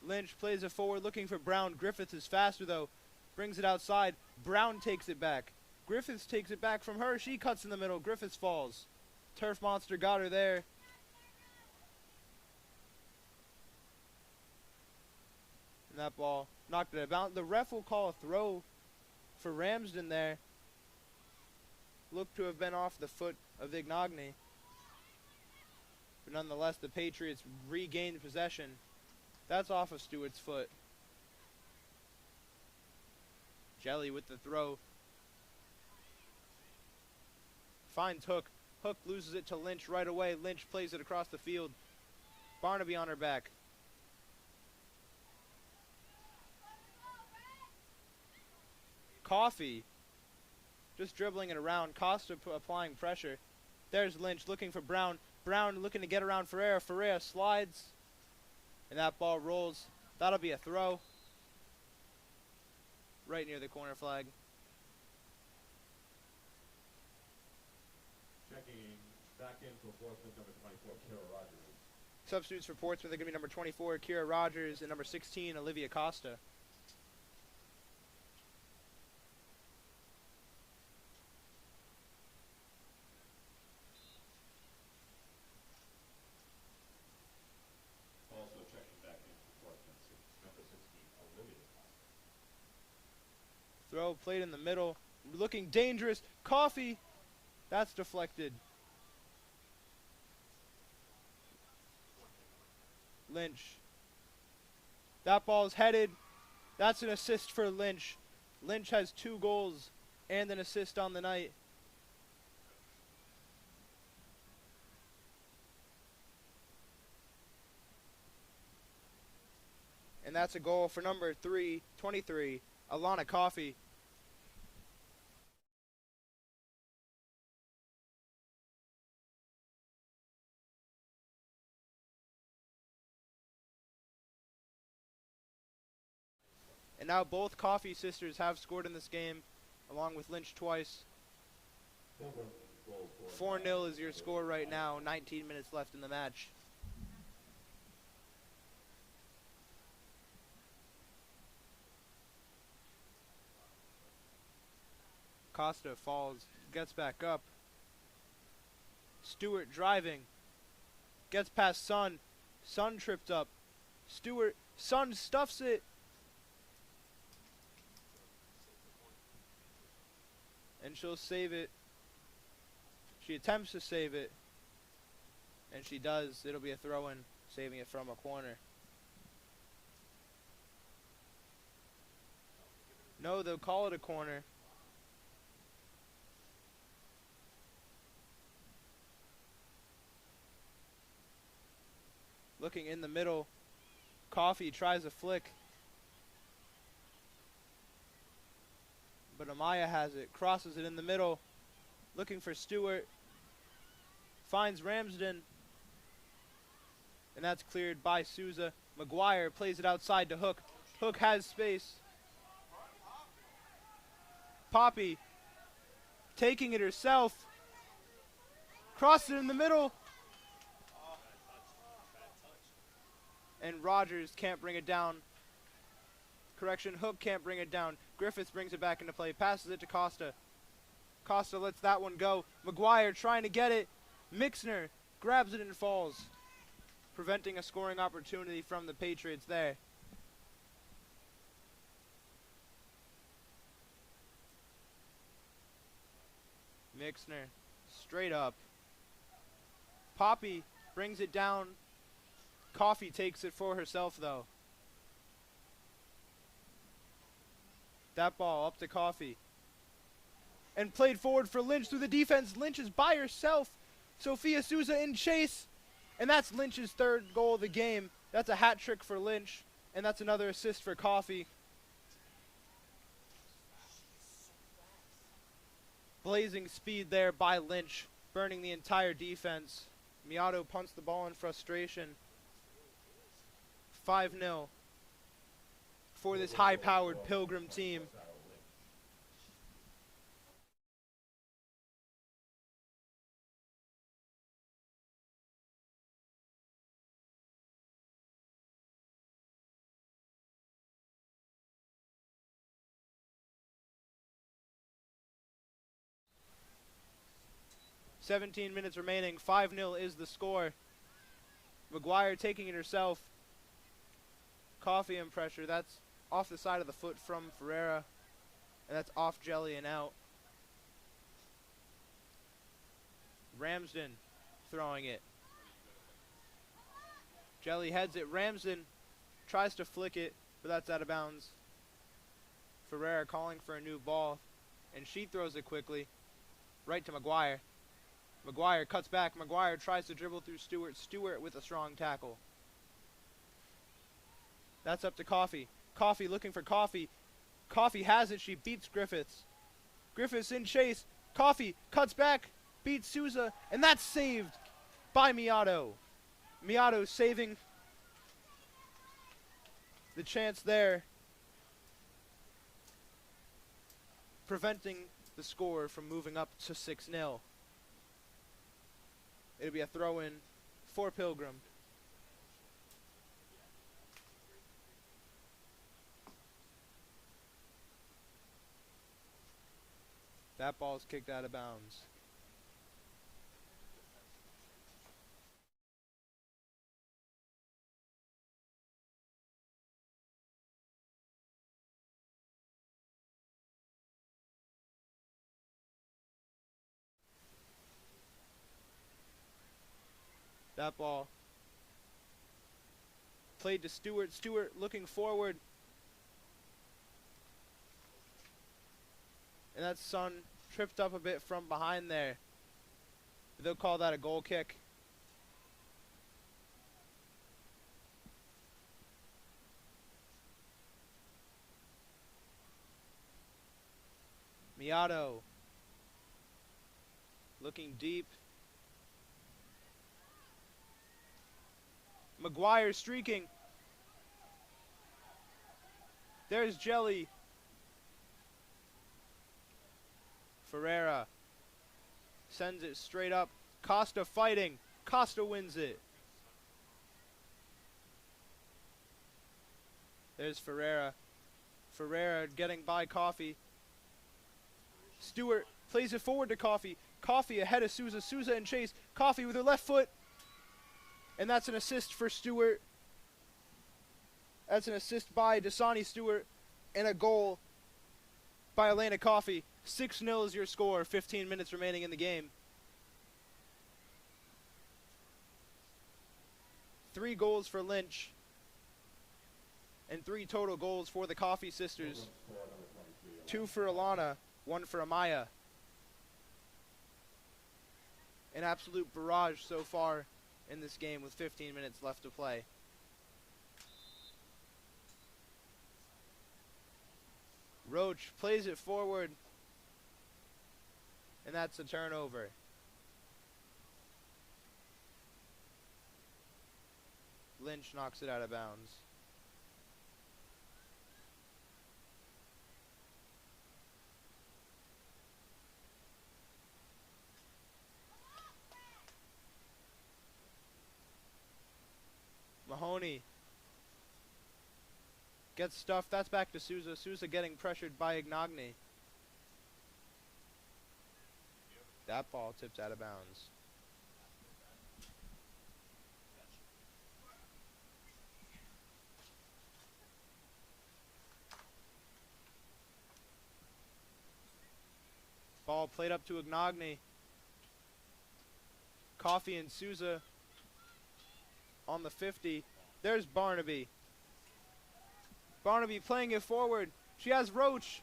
Lynch plays it forward looking for Brown. Griffiths is faster though. Brings it outside. Brown takes it back. Griffiths takes it back from her. She cuts in the middle. Griffiths falls. Turf Monster got her there. And that ball knocked it about. The ref will call a throw for Ramsden there. Looked to have been off the foot of Vignogne. But nonetheless, the Patriots regained possession. That's off of Stewart's foot. Jelly with the throw. Finds Hook. Hook loses it to Lynch right away. Lynch plays it across the field. Barnaby on her back. Coffey just dribbling it around. Costa applying pressure. There's Lynch looking for Brown. Brown looking to get around Ferreira. Ferreira slides. And that ball rolls. That'll be a throw. Right near the corner flag.
Checking back in for Portsmouth, number 24, Kira Rogers.
Substitutes for Portsmouth are going to be number 24, Kira Rogers, and number 16, Olivia Costa.
Also checking back in for Portsmouth, number 16, Olivia.
Throw played in the middle. Looking dangerous. Coffey. That's deflected. Lynch. That ball's headed. That's an assist for Lynch. Lynch has 2 goals and an assist on the night. And that's a goal for number 23, Alana Coffey. And now both Coffey sisters have scored in this game, along with Lynch twice. 4-0 is your score right now, 19 minutes left in the match. Costa falls, gets back up. Stewart driving. Gets past Sun. Sun tripped up. Stewart, Sun stuffs it. And she'll save it. She attempts to save it. And she does. It'll be a throw-in, saving it from a corner. No, they'll call it a corner. Looking in the middle. Coffey tries a flick. But Amaya has it. Crosses it in the middle. Looking for Stewart. Finds Ramsden. And that's cleared by Souza. McGuire plays it outside to Hook. Hook has space. Poppy taking it herself. Crosses it in the middle. And Rogers can't bring it down. Correction, Hook can't bring it down. Griffiths brings it back into play. Passes it to Costa. Costa lets that one go. McGuire trying to get it. Mixner grabs it and falls, preventing a scoring opportunity from the Patriots there. Mixner Straight up. Poppy brings it down. Coffee takes it for herself, though. That ball up to Coffee. And played forward for Lynch through the defense. Lynch is by herself. Sophia Souza in chase. And that's Lynch's third goal of the game. That's a hat trick for Lynch. And that's another assist for Coffee. Blazing speed there by Lynch, burning the entire defense. Miato punts the ball in frustration. 5-0 for this high-powered Pilgrim team. "17 minutes remaining. 5-0 is the score. McGuire taking it herself. Coffee and pressure. That's off the side of the foot from Ferreira. And that's off Jelly and out. Ramsden throwing it. Jelly heads it. Ramsden tries to flick it, but that's out of bounds. Ferreira calling for a new ball, and she throws it quickly right to McGuire. McGuire cuts back. McGuire tries to dribble through Stewart. Stewart with a strong tackle. That's up to Coffee. Coffee looking for Coffee. Coffee has it. She beats Griffiths. Griffiths in chase. Coffee cuts back. Beats Souza. And that's saved by Miato. Miato saving the chance there. Preventing the score from moving up to 6-0. It'll be a throw-in for Pilgrim. That ball's kicked out of bounds. That ball played to Stewart. Stewart looking forward. And that Sun tripped up a bit from behind there. They'll call that a goal kick. Miato looking deep. McGuire streaking. There's Jelly. Ferreira sends it straight up. Costa fighting. Costa wins it. There's Ferreira. Ferreira getting by Coffee. Stewart plays it forward to Coffee. Coffee ahead of Souza. Souza in chase. Coffee with her left foot. And that's an assist for Stewart. That's an assist by Dasani Stewart. And a goal by Elena Coffee. 6-0 is your score. 15 minutes remaining in the game. 3 goals for Lynch. And 3 total goals for the Coffee sisters. 2 for Alana. 1 for Amaya. An absolute barrage so far in this game with 15 minutes left to play. Roach plays it forward. And that's a turnover. Lynch knocks it out of bounds. Mahoney gets stuffed. That's back to Souza. Souza getting pressured by Ignagne. That ball tips out of bounds. Ball played up to Ignagne. Coffee and Souza on the 50. There's Barnaby. Barnaby playing it forward. She has Roach.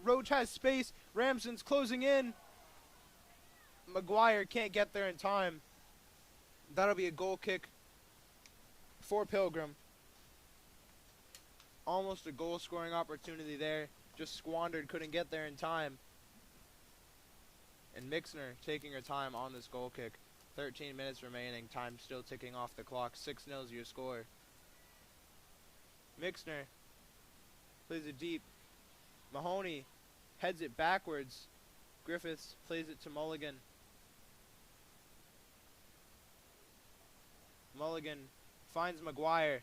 Roach has space. Ramson's closing in. McGuire can't get there in time. That'll be a goal kick for Pilgrim. Almost a goal scoring opportunity there. Just squandered, couldn't get there in time. And Mixner taking her time on this goal kick. 13 minutes remaining, time still ticking off the clock. 6-0 is your score. Mixner plays it deep. Mahoney heads it backwards. Griffiths plays it to Mulligan. Mulligan finds McGuire.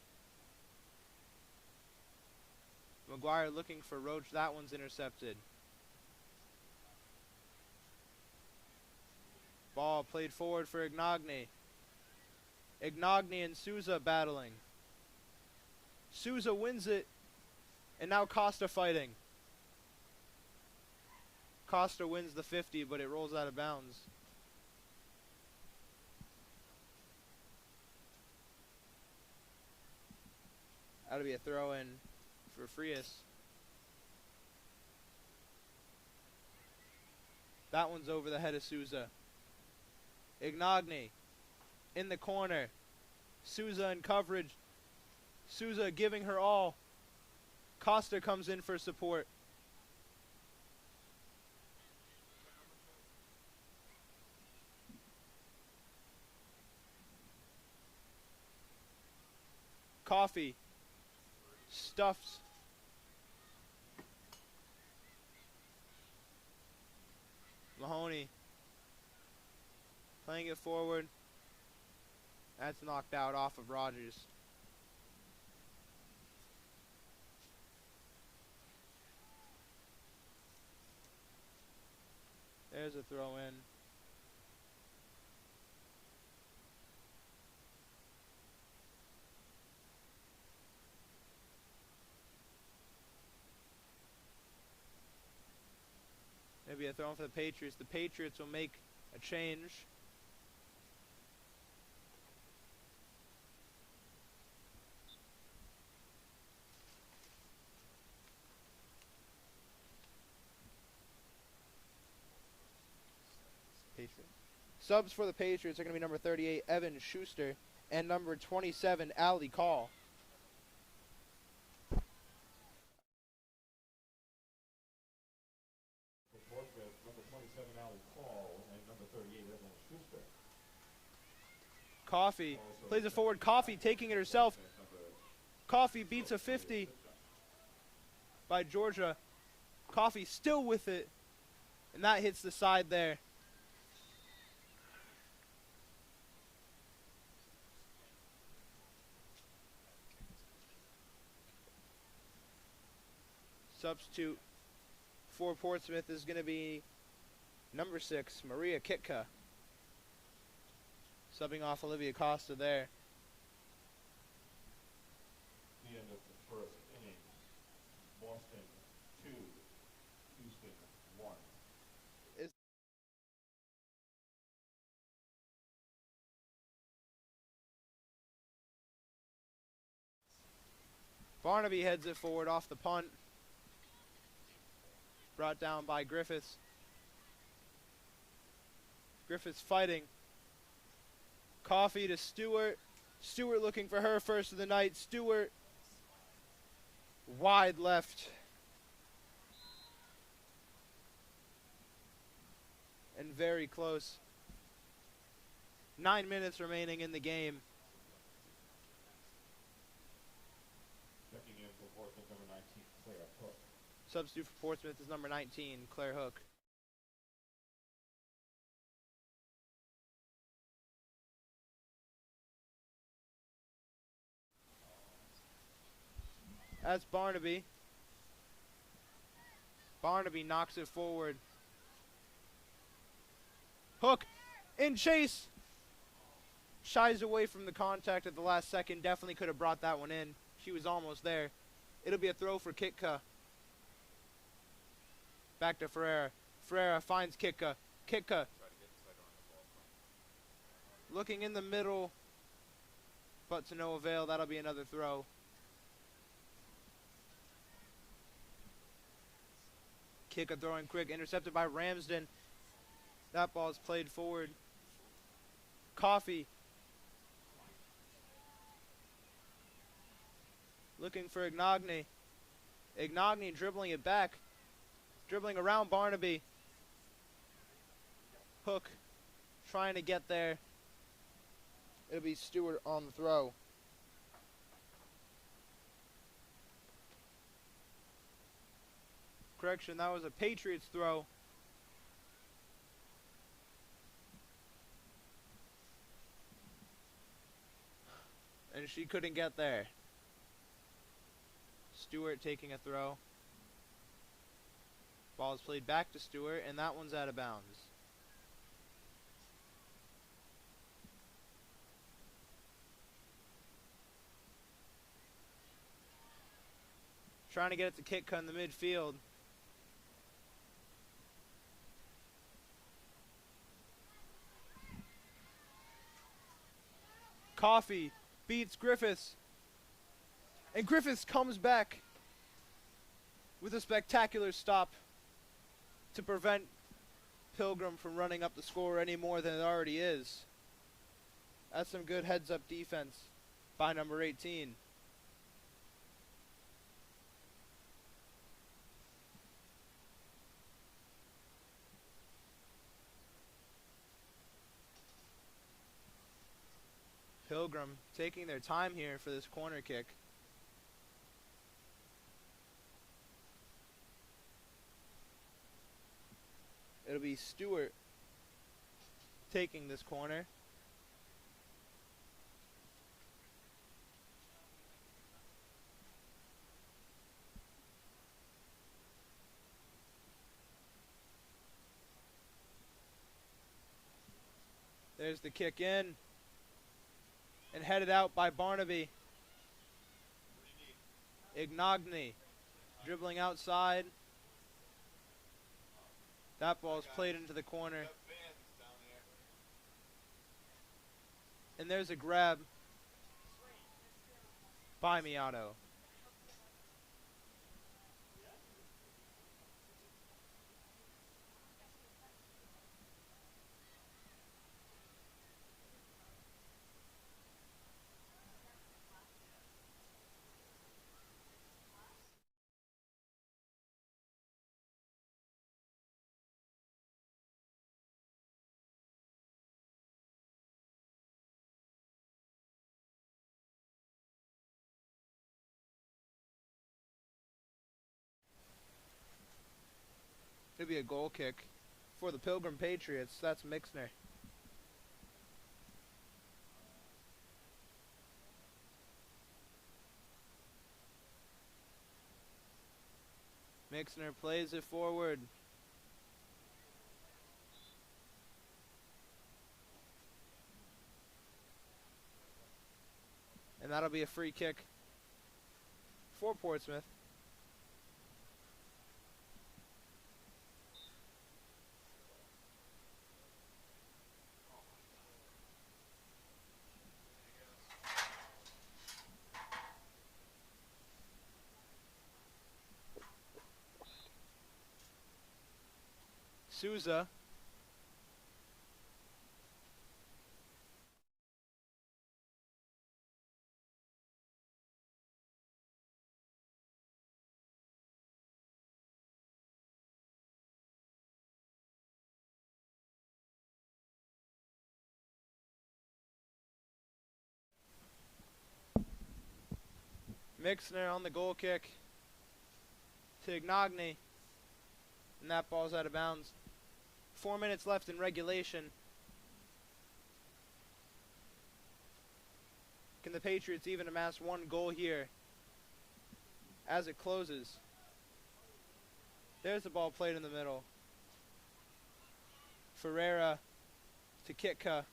McGuire looking for Roach. That one's intercepted. Ball played forward for Ignagne. Ignagne and Souza battling. Souza wins it. And now Costa fighting. Costa wins the 50, but it rolls out of bounds. That'll be a throw-in for Frias. That one's over the head of Souza. Ignagne in the corner. Souza in coverage. Souza giving her all. Costa comes in for support. Coffee stuffs. Mahoney playing it forward. That's knocked out off of Rogers. There's a throw in. Maybe a throw in for the Patriots. The Patriots will make a change. Subs for the Patriots are going to be number 38, Evan Schuster, and number 27, Allie Call.
For Portsmouth, number 27, Allie Call, and number 38, Evan Schuster.
Coffee plays it forward. Coffee taking it herself. Coffee beats a 50 by Georgia. Coffee still with it, and that hits the side there. Substitute for Portsmouth is going to be number 6, Maria Kitka. Subbing off Olivia Costa there.
The end of the first inning. Boston 2, Houston 1.
Barnaby heads it forward off the punt. Brought down by Griffiths. Griffiths fighting. Coffee to Stewart. Stewart looking for her first of the night. Stewart wide left. And very close. 9 minutes remaining in the game.
Checking in for Portsmouth, number 19, Claire Hook.
Substitute for Portsmouth is number 19, Claire Hook. That's Barnaby. Barnaby knocks it forward. Hook in chase. Shies away from the contact at the last second. Definitely could have brought that one in. She was almost there. It'll be a throw for Kitka. Back to Ferreira. Ferreira finds Kitka. Kitka Looking in the middle, but to no avail. That'll be another throw. Kick a throwing quick, intercepted by Ramsden. That ball is played forward. Coffee. Looking for Ignagne. Ignagne dribbling it back. Dribbling around Barnaby. Hook. Trying to get there. It'll be Stewart on the throw. Correction, that was a Patriots throw. And she couldn't get there. Stewart taking a throw. Ball is played back to Stewart, and that one's out of bounds. Trying to get it to Kitka in the midfield. Coffee beats Griffiths. And Griffiths comes back with a spectacular stop to prevent Pilgrim from running up the score any more than it already is. That's some good heads-up defense by number 18. Pilgrim taking their time here for this corner kick. It'll be Stewart taking this corner. There's the kick in. And headed out by Barnaby. Ignagne dribbling outside. That ball is played into the corner. And there's a grab by Miato. It'll be a goal kick for the Pilgrim Patriots. That's Mixner. Mixner plays it forward. And that'll be a free kick for Portsmouth. Souza. Mixner on the goal kick to Ignagne. And that ball's out of bounds. 4 minutes left in regulation. Can the Patriots even amass one goal here as it closes? There's the ball played in the middle. Ferreira to Kitka.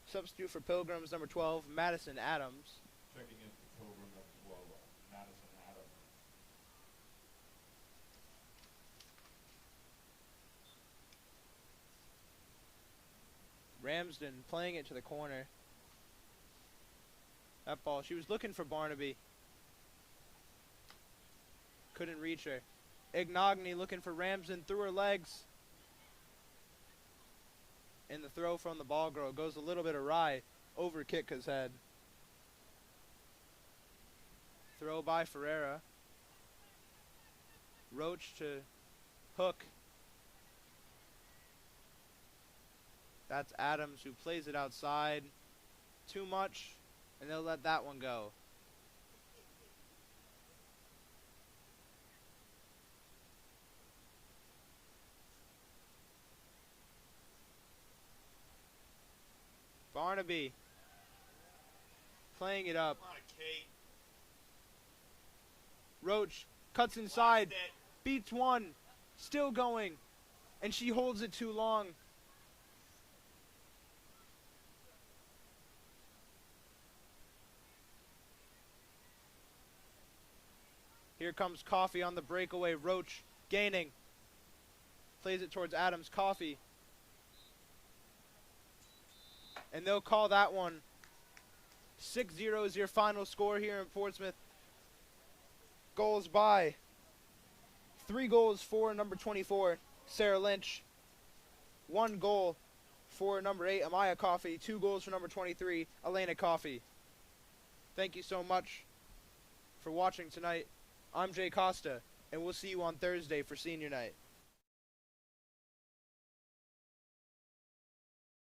Substitute for Pilgrims, number 12, Madison Adams.
Checking in for Pilgrim, number 12, Madison
Ramsden playing it to the corner. That ball, she was looking for Barnaby. Couldn't reach her. Ignogne looking for Ramsden through her legs. And the throw from the ball girl goes a little bit awry over Kitka's head. Throw by Ferreira. Roach to Hook. That's Adams who plays it outside. Too much, and they'll let that one go. Barnaby playing it up.
Come on, Kate.
Roach cuts inside, beats one, still going, and she holds it too long. Here comes Coffey on the breakaway. Roach gaining. Plays it towards Adams. Coffey. And they'll call that one. 6-0 is your final score here in Portsmouth. Goals by. 3 goals for number 24, Sarah Lynch. 1 goal for number 8, Amaya Coffey. 2 goals for number 23, Elena Coffey. Thank you so much for watching tonight. I'm Jay Costa, and we'll see you on Thursday for senior night.